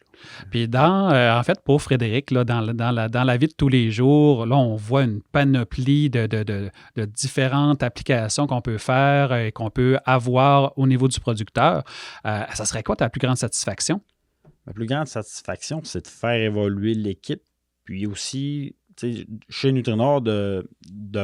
Puis en fait, pour Frédéric, là, dans la vie de tous les jours, là, on voit une panoplie de différentes applications qu'on peut faire et qu'on peut avoir au niveau du producteur. Ça serait quoi ta plus grande satisfaction? Ma plus grande satisfaction, c'est de faire évoluer l'équipe, puis aussi, chez Nutrinor, de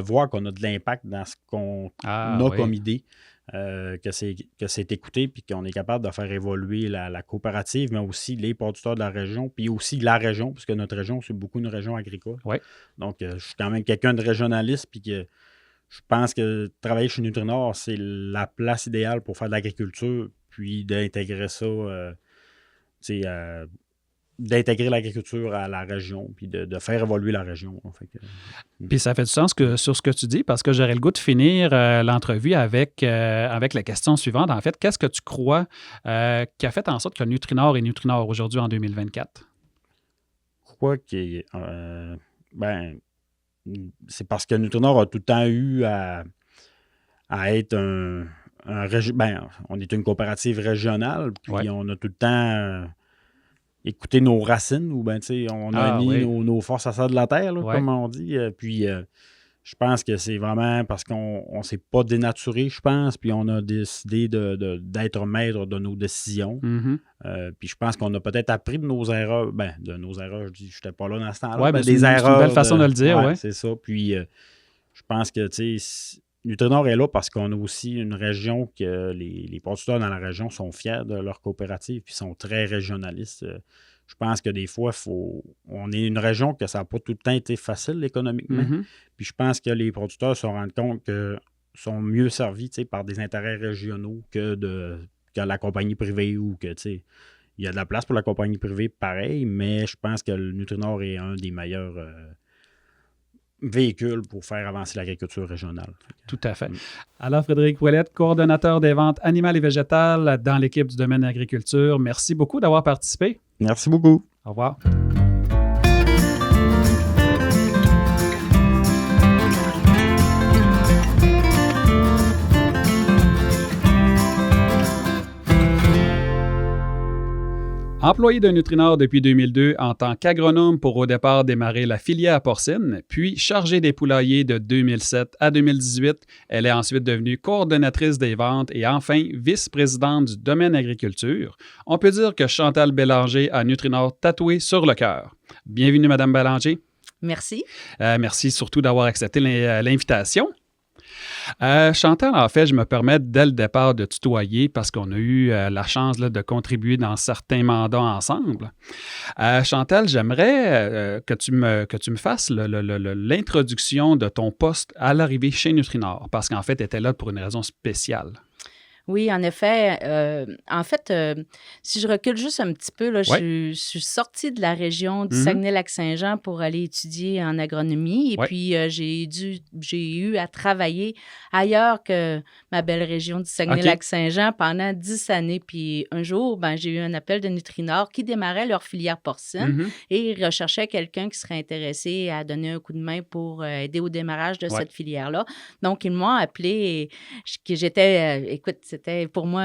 voir qu'on a de l'impact dans ce qu'on a comme idée. Que c'est écouté puis qu'on est capable de faire évoluer la coopérative, mais aussi les producteurs de la région, puis aussi la région, puisque notre région, c'est beaucoup une région agricole. Ouais. Donc, je suis quand même quelqu'un de régionaliste, puis que je pense que travailler chez Nutrinor, c'est la place idéale pour faire de l'agriculture, puis d'intégrer ça, d'intégrer l'agriculture à la région, puis de faire évoluer la région. Puis ça fait du sens sur ce que tu dis, parce que j'aurais le goût de finir l'entrevue avec la question suivante. En fait, qu'est-ce que tu crois qui a fait en sorte que Nutrinor est Nutrinor aujourd'hui en 2024? Je crois que c'est parce que Nutrinor a tout le temps eu à être on est une coopérative régionale, puis on a tout le temps... écouter nos racines, ou on a mis nos forces à ça de la terre, là, comme on dit. Puis je pense que c'est vraiment parce qu'on ne s'est pas dénaturé, je pense, puis on a décidé d'être maître de nos décisions. Mm-hmm. Puis je pense qu'on a peut-être appris de nos erreurs. De nos erreurs, je dis, je n'étais pas là dans ce temps-là. Oui, des erreurs. C'est une belle façon de le dire, oui. C'est ça. Puis je pense que, Nutrinor est là parce qu'on a aussi une région que les producteurs dans la région sont fiers de leur coopérative puis sont très régionalistes. Je pense que des fois, on est une région que ça n'a pas tout le temps été facile économiquement. Mm-hmm. Puis je pense que les producteurs se rendent compte que sont mieux servis par des intérêts régionaux que la compagnie privée, ou que il y a de la place pour la compagnie privée pareil, mais je pense que le Nutrinor est un des meilleurs véhicule pour faire avancer l'agriculture régionale. Tout à fait. Alors, Frédéric Ouellette, coordonnateur des ventes animales et végétales dans l'équipe du domaine agriculture, merci beaucoup d'avoir participé. Merci beaucoup. Au revoir. Employé de Nutrinor depuis 2002 en tant qu'agronome pour au départ démarrer la filière porcine, puis chargée des poulaillers de 2007 à 2018, elle est ensuite devenue coordonnatrice des ventes et enfin vice-présidente du domaine agriculture. On peut dire que Chantal Bélanger a Nutrinor tatoué sur le cœur. Bienvenue, Madame Bélanger. Merci. Merci surtout d'avoir accepté l'invitation. Chantal, en fait, je me permets dès le départ de tutoyer parce qu'on a eu la chance de contribuer dans certains mandats ensemble. Chantal, j'aimerais que tu me fasses l'introduction de ton poste à l'arrivée chez Nutrinor parce qu'en fait, tu étais là pour une raison spéciale. Oui, en effet. Si je recule juste un petit peu, là, je suis sortie de la région du Saguenay-Lac-Saint-Jean pour aller étudier en agronomie. Et puis, j'ai eu à travailler ailleurs que ma belle région du Saguenay-Lac-Saint-Jean pendant 10 années. Puis, un jour, j'ai eu un appel de Nutrinor qui démarrait leur filière porcine et ils recherchaient quelqu'un qui serait intéressé à donner un coup de main pour aider au démarrage de cette filière-là. Donc, ils m'ont appelé et écoute, c'était pour moi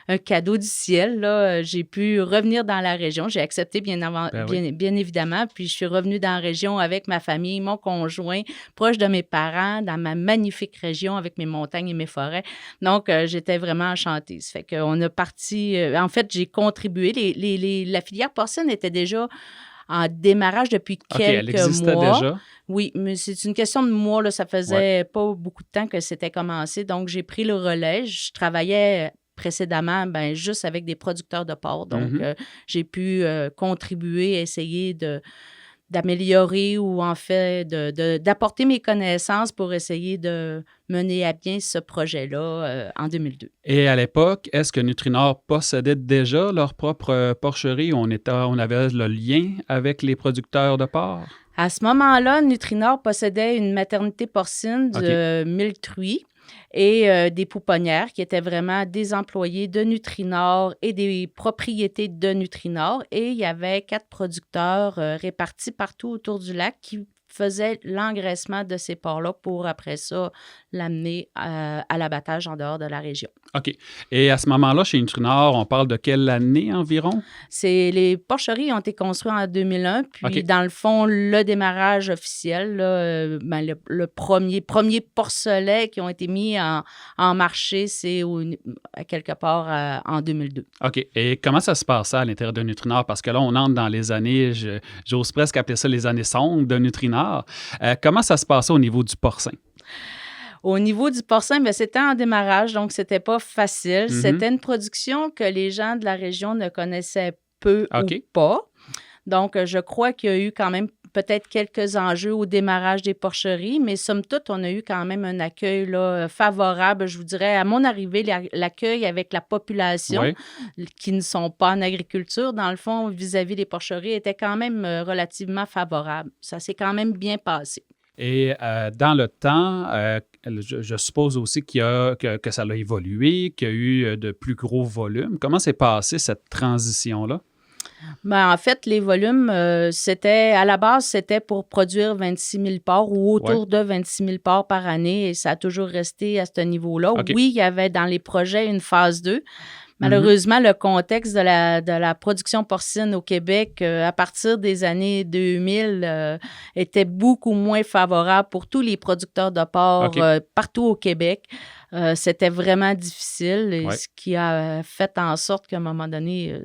un cadeau du ciel. Là. J'ai pu revenir dans la région. J'ai accepté bien évidemment. Puis je suis revenue dans la région avec ma famille, mon conjoint, proche de mes parents, dans ma magnifique région avec mes montagnes et mes forêts. Donc, j'étais vraiment enchantée. Ça fait qu'on a parti... en fait, j'ai contribué. La filière porcine était déjà en démarrage depuis quelques mois. Elle existait déjà? Oui, mais c'est une question de mois. Là, ça faisait pas beaucoup de temps que c'était commencé. Donc, j'ai pris le relais. Je travaillais précédemment juste avec des producteurs de porc. Donc, j'ai pu contribuer, essayer d'améliorer ou en fait d'apporter mes connaissances pour essayer de mener à bien ce projet-là en 2002. Et à l'époque, est-ce que Nutrinor possédait déjà leur propre porcherie? On avait le lien avec les producteurs de porc? À ce moment-là, Nutrinor possédait une maternité porcine de 1000 truies. et des pouponnières qui étaient vraiment des employés de Nutrinor et des propriétés de Nutrinor. Et il y avait 4 producteurs répartis partout autour du lac qui faisaient l'engraissement de ces porcs-là pour, après ça, l'amener à l'abattage en dehors de la région. OK. Et à ce moment-là, chez Nutrinor, on parle de quelle année environ? Les porcheries ont été construites en 2001, puis dans le fond, le démarrage officiel, là, le premier porcelets qui ont été mis en marché, c'est quelque part en 2002. OK. Et comment ça se passe à l'intérieur de Nutrinor? Parce que là, on entre dans les années, j'ose presque appeler ça les années sombres de Nutrinor. Comment ça se passait au niveau du porcin? Au niveau du porcin, bien, c'était en démarrage, donc c'était pas facile. C'était une production que les gens de la région ne connaissaient peu ou pas. Donc, je crois qu'il y a eu quand même peut-être quelques enjeux au démarrage des porcheries, mais somme toute, on a eu quand même un accueil là, favorable. Je vous dirais, à mon arrivée, l'accueil avec la population qui ne sont pas en agriculture, dans le fond, vis-à-vis des porcheries, était quand même relativement favorable. Ça s'est quand même bien passé. Et dans le temps, je suppose aussi que ça a évolué, qu'il y a eu de plus gros volumes. Comment s'est passée cette transition-là? Bien, en fait, les volumes, à la base, c'était pour produire 26 000 porcs ou autour de 26 000 porcs par année et ça a toujours resté à ce niveau-là. Oui, il y avait dans les projets une phase 2. Malheureusement, le contexte de la production porcine au Québec, à partir des années 2000, était beaucoup moins favorable pour tous les producteurs de porc partout au Québec. C'était vraiment difficile, et ce qui a fait en sorte qu'à un moment donné,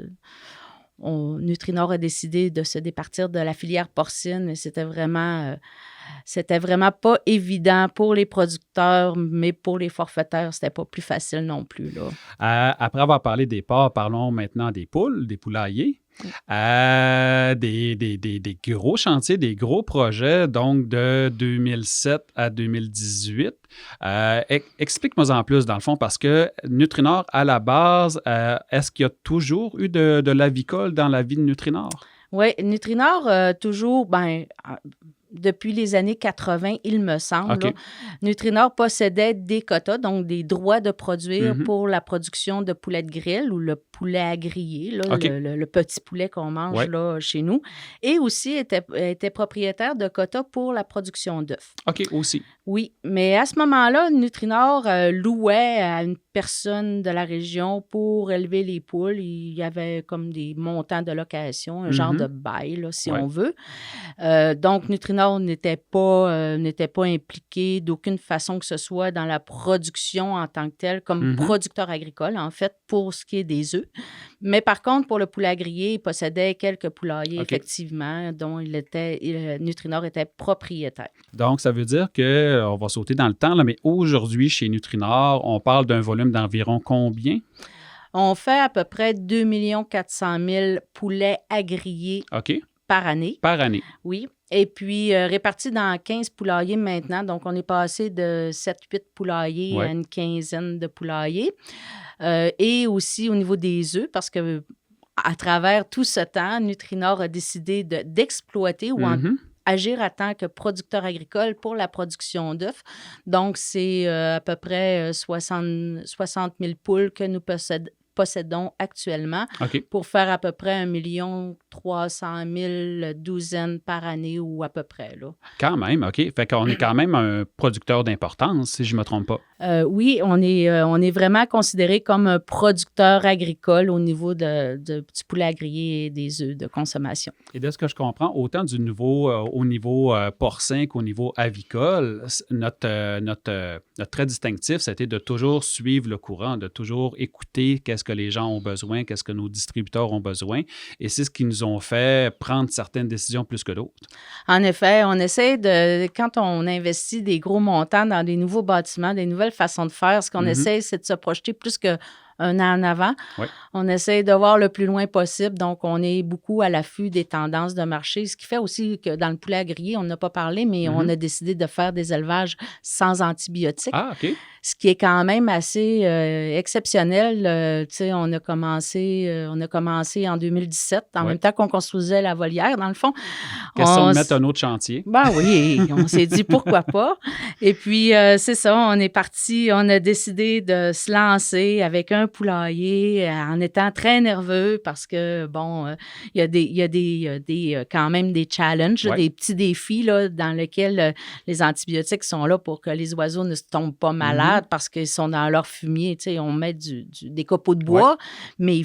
Nutrinor a décidé de se départir de la filière porcine et c'était vraiment pas évident pour les producteurs, mais pour les forfaitaires, c'était pas plus facile non plus, là. Après avoir parlé des porcs, parlons maintenant des poules, des poulaillers. Des gros chantiers, des gros projets, donc de 2007 à 2018. Explique-moi en plus, dans le fond, parce que Nutrinor, à la base, est-ce qu'il y a toujours eu de l'avicole dans la vie de Nutrinor? Oui, Nutrinor, toujours, depuis les années 80, il me semble, là, Nutrinor possédait des quotas, donc des droits de produire pour la production de poulet de grille ou le poulet à griller, là, le petit poulet qu'on mange là, chez nous, et aussi était propriétaire de quotas pour la production d'œufs. OK, aussi. Oui, mais à ce moment-là, Nutrinor louait à une personne de la région pour élever les poules. Il y avait comme des montants de location, un genre de bail, là, si on veut. Donc, Nutrinor n'était pas impliqué d'aucune façon que ce soit dans la production en tant que telle, comme producteur agricole, en fait, pour ce qui est des œufs. Mais par contre, pour le poulet à griller, il possédait quelques poulaillers, effectivement, dont Nutrinor était propriétaire. Donc, ça veut dire qu'on va sauter dans le temps, là, mais aujourd'hui, chez Nutrinor, on parle d'un volume d'environ combien? On fait à peu près 2 400 000 poulets à griller par année. Par année. Oui. Et puis, répartis dans 15 poulaillers maintenant. Donc, on est passé de 7-8 poulaillers à une quinzaine de poulaillers. Et aussi au niveau des œufs, parce que à travers tout ce temps, Nutrinor a décidé d'exploiter ou agir en tant que producteur agricole pour la production d'œufs. Donc, c'est à peu près 60 000 poules que nous possédons actuellement pour faire à peu près 1 300 000 douzaines par année ou à peu près, là. Quand même, OK. Fait qu'on est quand même un producteur d'importance, si je ne me trompe pas. Oui, on est vraiment considéré comme un producteur agricole au niveau du poulet à griller et des œufs de consommation. Et de ce que je comprends, autant au niveau porcin qu'au niveau avicole, notre trait distinctif, c'était de toujours suivre le courant, de toujours écouter qu'est-ce que les gens ont besoin, qu'est-ce que nos distributeurs ont besoin. Et c'est ce qui nous ont fait prendre certaines décisions plus que d'autres. En effet, on essaie quand on investit des gros montants dans des nouveaux bâtiments, des nouvelles façons de faire, ce qu'on essaie, c'est de se projeter plus qu'un an en avant. On essaie de voir le plus loin possible. Donc, on est beaucoup à l'affût des tendances de marché, ce qui fait aussi que dans le poulet à griller, on n'a pas parlé, mais on a décidé de faire des élevages sans antibiotiques. Ah, OK. ce qui est quand même assez exceptionnel. On a commencé en 2017, en même temps qu'on construisait la volière, dans le fond. Question de mettre un autre chantier. Ben oui, on s'est dit pourquoi pas. Et puis, c'est ça, on est parti, on a décidé de se lancer avec un poulailler en étant très nerveux parce que, bon, il y a quand même des challenges, des petits défis là, dans lesquels les antibiotiques sont là pour que les oiseaux ne se tombent pas malades parce qu'ils sont dans leur fumier. Tu sais, on met des copeaux de bois, mais ils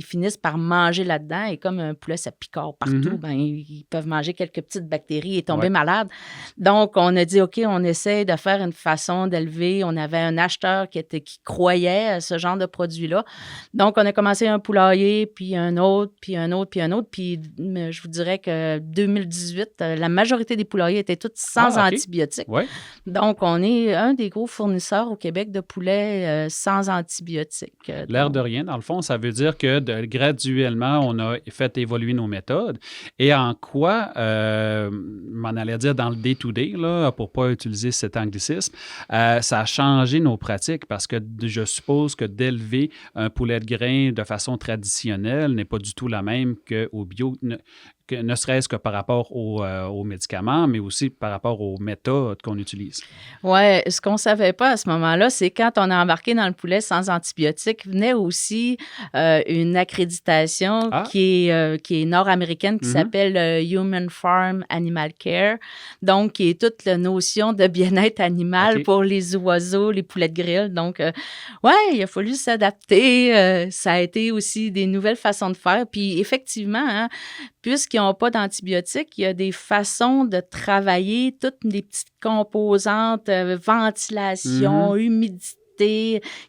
finissent par manger là-dedans et comme un poulet, ça picore partout, ben, ils peuvent manger quelques petites bactéries et tomber malades. Donc, on a dit, OK, on essaie de faire une façon d'élever. On avait un acheteur qui croyait à ce genre de produit-là. Donc, on a commencé un poulailler, puis un autre, puis un autre, puis un autre. Puis, je vous dirais que 2018, la majorité des poulaillers étaient tous sans antibiotiques. Ouais. Donc, on est un des gros fournisseurs au Québec de poulets sans antibiotiques. L'air de rien, dans le fond, ça veut dire que graduellement, on a fait évoluer nos méthodes. Et en quoi, m'en allait dire dans le day-to-day, là, pour ne pas utiliser cet anglicisme, ça a changé nos pratiques parce que je suppose que d'élever un poulet de grain de façon traditionnelle n'est pas du tout la même qu'au bio, ne serait-ce que par rapport aux médicaments, mais aussi par rapport aux méthodes qu'on utilise. Oui, ce qu'on ne savait pas à ce moment-là, c'est quand on a embarqué dans le poulet sans antibiotiques, venait aussi une accréditation qui est nord-américaine, qui s'appelle Human Farm Animal Care, donc qui est toute la notion de bien-être animal pour les oiseaux, les poulets de grille. Donc, il a fallu s'adapter. Ça a été aussi des nouvelles façons de faire. Puis, effectivement, puisqu'ils n'ont pas d'antibiotiques, il y a des façons de travailler toutes les petites composantes, ventilation, humidité,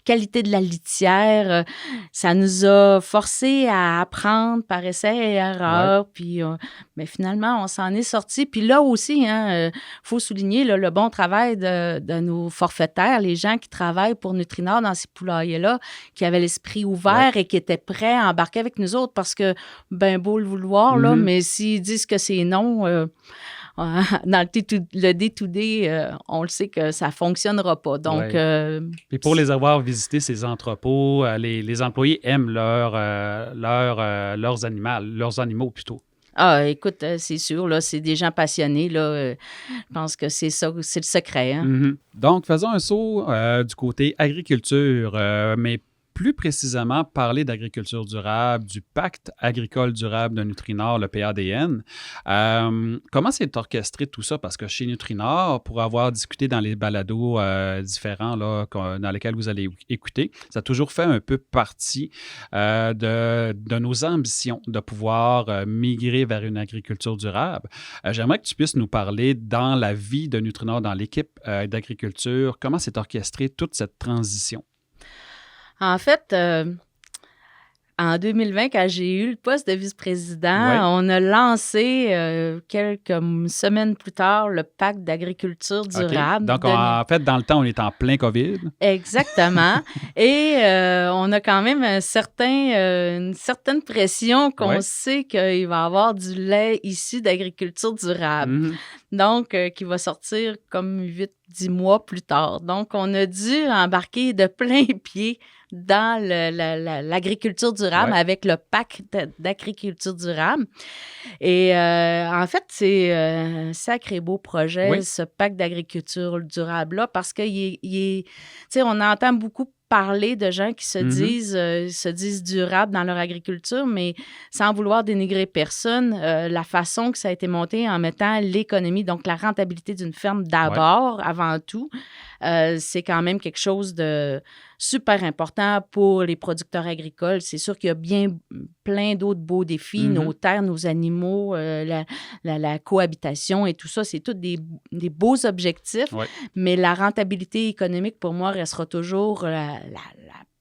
qualité de la litière. Ça nous a forcé à apprendre par essai et erreur. Puis, mais finalement, on s'en est sorti. Puis là aussi, faut souligner le bon travail de nos forfaitaires, les gens qui travaillent pour Nutrinor dans ces poulaillers-là, qui avaient l'esprit ouvert et qui étaient prêts à embarquer avec nous autres parce que, ben beau le vouloir, là, mais s'ils disent que c'est non... dans le day-to-day, on le sait que ça ne fonctionnera pas. Donc, et pour les avoir visités, ces entrepôts, les employés aiment leurs animaux plutôt. Ah, écoute, c'est sûr, là, c'est des gens passionnés. Là, je pense que c'est ça, c'est le secret. Hein? Donc, faisons un saut du côté agriculture, mais plus précisément, parler d'agriculture durable, du pacte agricole durable de Nutrinor, le PADN. Comment c'est orchestré tout ça? Parce que chez Nutrinor, pour avoir discuté dans les balados différents là, dans lesquels vous allez écouter, ça a toujours fait un peu partie de nos ambitions de pouvoir migrer vers une agriculture durable. J'aimerais que tu puisses nous parler dans la vie de Nutrinor, dans l'équipe d'agriculture, comment c'est orchestré toute cette transition? En fait, en 2020, quand j'ai eu le poste de vice-président, on a lancé quelques semaines plus tard le pacte d'agriculture durable. Donc, en fait, dans le temps, on est en plein COVID. Exactement. Et on a quand même une certaine pression qu'on sait qu'il va y avoir du lait issu d'agriculture durable. Donc, qui va sortir comme 8-10 mois plus tard. Donc, on a dû embarquer de plein pied dans l'agriculture durable avec le pacte d'agriculture durable. Et en fait, c'est un sacré beau projet, ce pacte d'agriculture durable-là, parce que on entend beaucoup parler de gens qui se disent durables dans leur agriculture, mais sans vouloir dénigrer personne, la façon que ça a été monté en mettant l'économie, donc la rentabilité d'une ferme d'abord, avant tout, c'est quand même quelque chose de super important pour les producteurs agricoles. C'est sûr qu'il y a plein d'autres beaux défis, nos terres, nos animaux, la cohabitation et tout ça, c'est tous des beaux objectifs, mais la rentabilité économique, pour moi, restera toujours la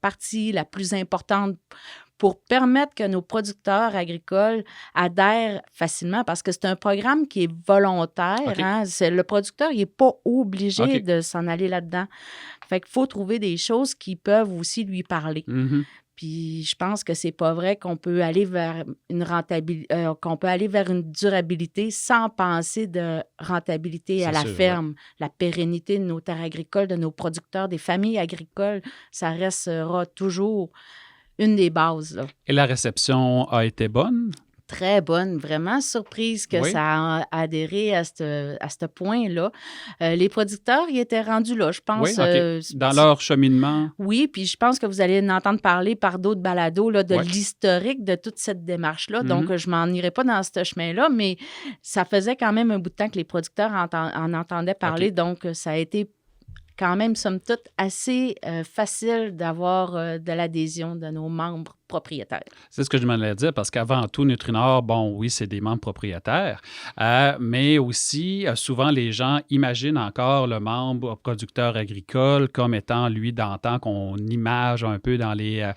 partie la plus importante pour permettre que nos producteurs agricoles adhèrent facilement, parce que c'est un programme qui est volontaire. Hein? Le producteur, il n'est pas obligé de s'en aller là-dedans. Fait qu'il faut trouver des choses qui peuvent aussi lui parler. Puis je pense que c'est pas vrai qu'on peut aller vers une durabilité sans penser de rentabilité à la ferme. La pérennité de nos terres agricoles, de nos producteurs, des familles agricoles, ça restera toujours une des bases. Là. Et la réception a été bonne? Très bonne, vraiment surprise que ça a adhéré à ce point-là. Les producteurs, ils étaient rendus là, je pense. Oui, dans leur cheminement. Oui, puis je pense que vous allez en entendre parler par d'autres balados là, de l'historique de toute cette démarche-là. Donc, je m'en irai pas dans ce chemin-là, mais ça faisait quand même un bout de temps que les producteurs en entendaient parler. Donc, ça a été quand même, somme toute, assez facile d'avoir de l'adhésion de nos membres propriétaires. C'est ce que je m'en allais dire, parce qu'avant tout, Nutrinor, bon, oui, c'est des membres propriétaires, mais aussi, souvent, les gens imaginent encore le membre producteur agricole comme étant, lui, d'antan qu'on image un peu dans les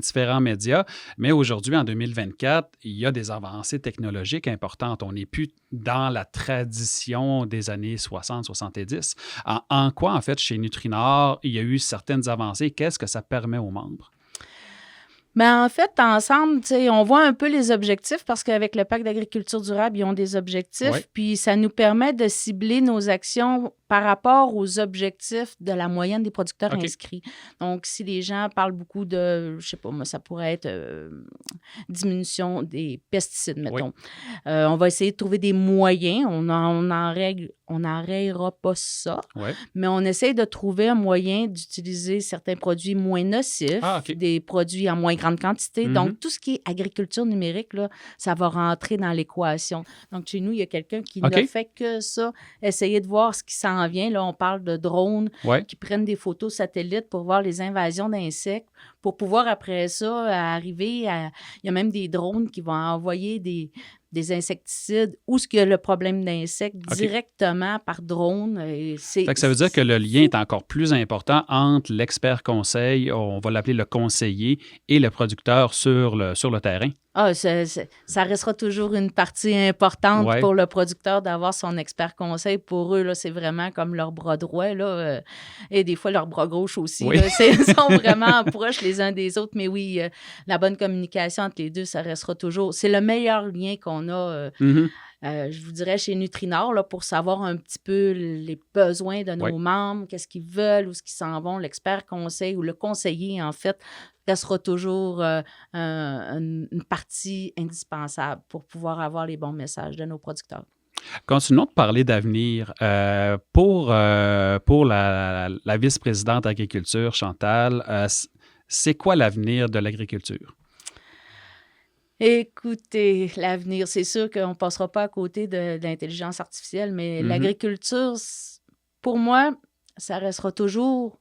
différents médias. Mais aujourd'hui, en 2024, il y a des avancées technologiques importantes. On n'est plus dans la tradition des années 60-70. En quoi, en fait, chez Nutrinor, il y a eu certaines avancées? Qu'est-ce que ça permet aux membres? Bien, en fait, ensemble, on voit un peu les objectifs parce qu'avec le Pacte d'agriculture durable, ils ont des objectifs, puis ça nous permet de cibler nos actions par rapport aux objectifs de la moyenne des producteurs inscrits. Donc, si les gens parlent beaucoup de, je sais pas, moi, ça pourrait être diminution des pesticides, mettons. On va essayer de trouver des moyens. On n'enrayera pas ça, mais on essaye de trouver un moyen d'utiliser certains produits moins nocifs, des produits en moins grande quantité. Donc, tout ce qui est agriculture numérique, là, ça va rentrer dans l'équation. Donc, chez nous, il y a quelqu'un qui ne fait que ça, essayer de voir ce qui s'en vient. Là, on parle de drones qui prennent des photos satellites pour voir les invasions d'insectes, pour pouvoir, après ça, arriver à... Il y a même des drones qui vont envoyer des insecticides ou ce qu'il y a le problème d'insectes directement par drone. Ça veut dire que le lien est encore plus important entre l'expert conseil, on va l'appeler le conseiller, et le producteur sur le terrain. Ça restera toujours une partie importante pour le producteur d'avoir son expert conseil. Pour eux, là, c'est vraiment comme leur bras droit, là, et des fois leur bras gauche aussi. Là, ils sont vraiment proches les uns des autres. Mais oui, la bonne communication entre les deux, ça restera toujours. C'est le meilleur lien qu'on a, je vous dirais, chez Nutrinor, là, pour savoir un petit peu les besoins de nos membres, qu'est-ce qu'ils veulent, où est-ce qu'ils s'en vont. L'expert conseil ou le conseiller, en fait, ça sera toujours une partie indispensable pour pouvoir avoir les bons messages de nos producteurs. Continuons de parler d'avenir. Pour la vice-présidente agriculture, Chantal, c'est quoi l'avenir de l'agriculture? Écoutez, l'avenir, c'est sûr qu'on ne passera pas à côté de l'intelligence artificielle, mais l'agriculture, pour moi, ça restera toujours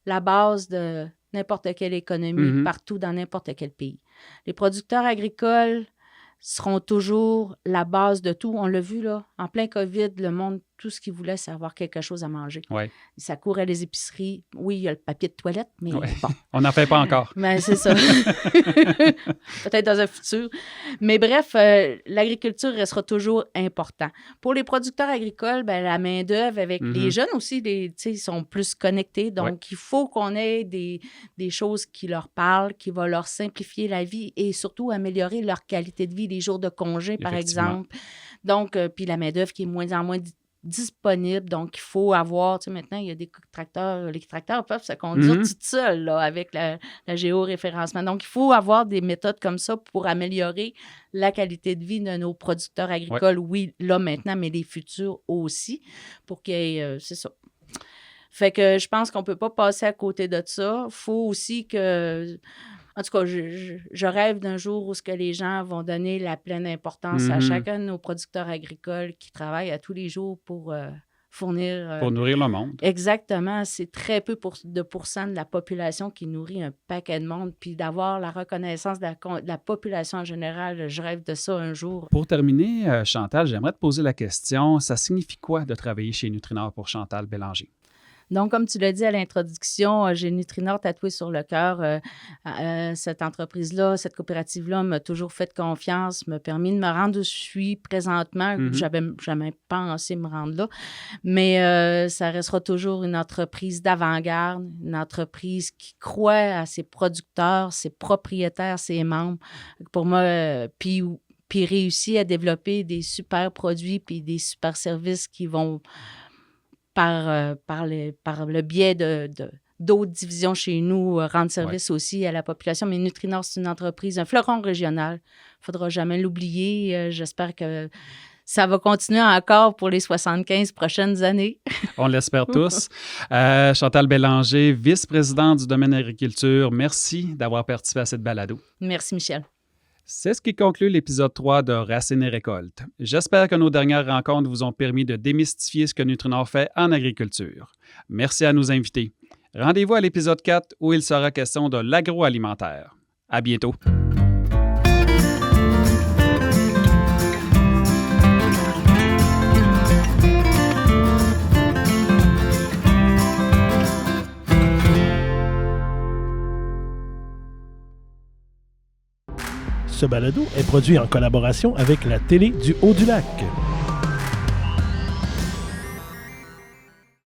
la base de n'importe quelle économie, partout dans n'importe quel pays. Les producteurs agricoles seront toujours la base de tout. On l'a vu, là, en plein COVID, le monde, tout ce qu'il voulait, c'est avoir quelque chose à manger. Ça courait les épiceries. Oui, il y a le papier de toilette, mais bon. On n'en fait pas encore. Mais c'est ça. Peut-être dans un futur. Mais bref, l'agriculture restera toujours important. Pour les producteurs agricoles, la main-d'œuvre avec les jeunes aussi, ils sont plus connectés. Donc, il faut qu'on ait des choses qui leur parlent, qui vont leur simplifier la vie et surtout améliorer leur qualité de vie, les jours de congé, par exemple. Donc, puis la main-d'œuvre qui est moins en moins disponible. Donc, il faut avoir, maintenant, il y a des tracteurs, les tracteurs peuvent se conduire tout seuls là, avec la géoréférencement. Donc, il faut avoir des méthodes comme ça pour améliorer la qualité de vie de nos producteurs agricoles. Oui, là, maintenant, mais les futurs aussi, pour qu'il y ait, c'est ça. Fait que je pense qu'on ne peut pas passer à côté de ça. Il faut aussi que... En tout cas, je rêve d'un jour où les gens vont donner la pleine importance à chacun de nos producteurs agricoles qui travaillent à tous les jours pour fournir... pour nourrir le monde. Exactement. C'est très peu de pourcents de la population qui nourrit un paquet de monde. Puis d'avoir la reconnaissance de la population en général, je rêve de ça un jour. Pour terminer, Chantal, j'aimerais te poser la question. Ça signifie quoi de travailler chez Nutrinor pour Chantal Bélanger? Donc, comme tu l'as dit à l'introduction, j'ai Nutrinor tatoué sur le cœur. Cette entreprise-là, cette coopérative-là m'a toujours fait confiance, m'a permis de me rendre où je suis présentement. J'avais jamais pensé me rendre là. Mais ça restera toujours une entreprise d'avant-garde, une entreprise qui croit à ses producteurs, ses propriétaires, ses membres. Pour moi, puis réussit à développer des super produits puis des super services qui vont par le biais d'autres divisions chez nous rendre service aussi à la population. Mais Nutrinor, c'est une entreprise, un fleuron régional. Il ne faudra jamais l'oublier. J'espère que ça va continuer encore pour les 75 prochaines années. On l'espère tous. Chantal Bélanger, vice-présidente du domaine agriculture, merci d'avoir participé à cette balado. Merci, Michel. C'est ce qui conclut l'épisode 3 de Racines et récoltes. J'espère que nos dernières rencontres vous ont permis de démystifier ce que Nutrinor fait en agriculture. Merci à nos invités. Rendez-vous à l'épisode 4 où il sera question de l'agroalimentaire. À bientôt. Ce balado est produit en collaboration avec la Télé du Haut-du-Lac.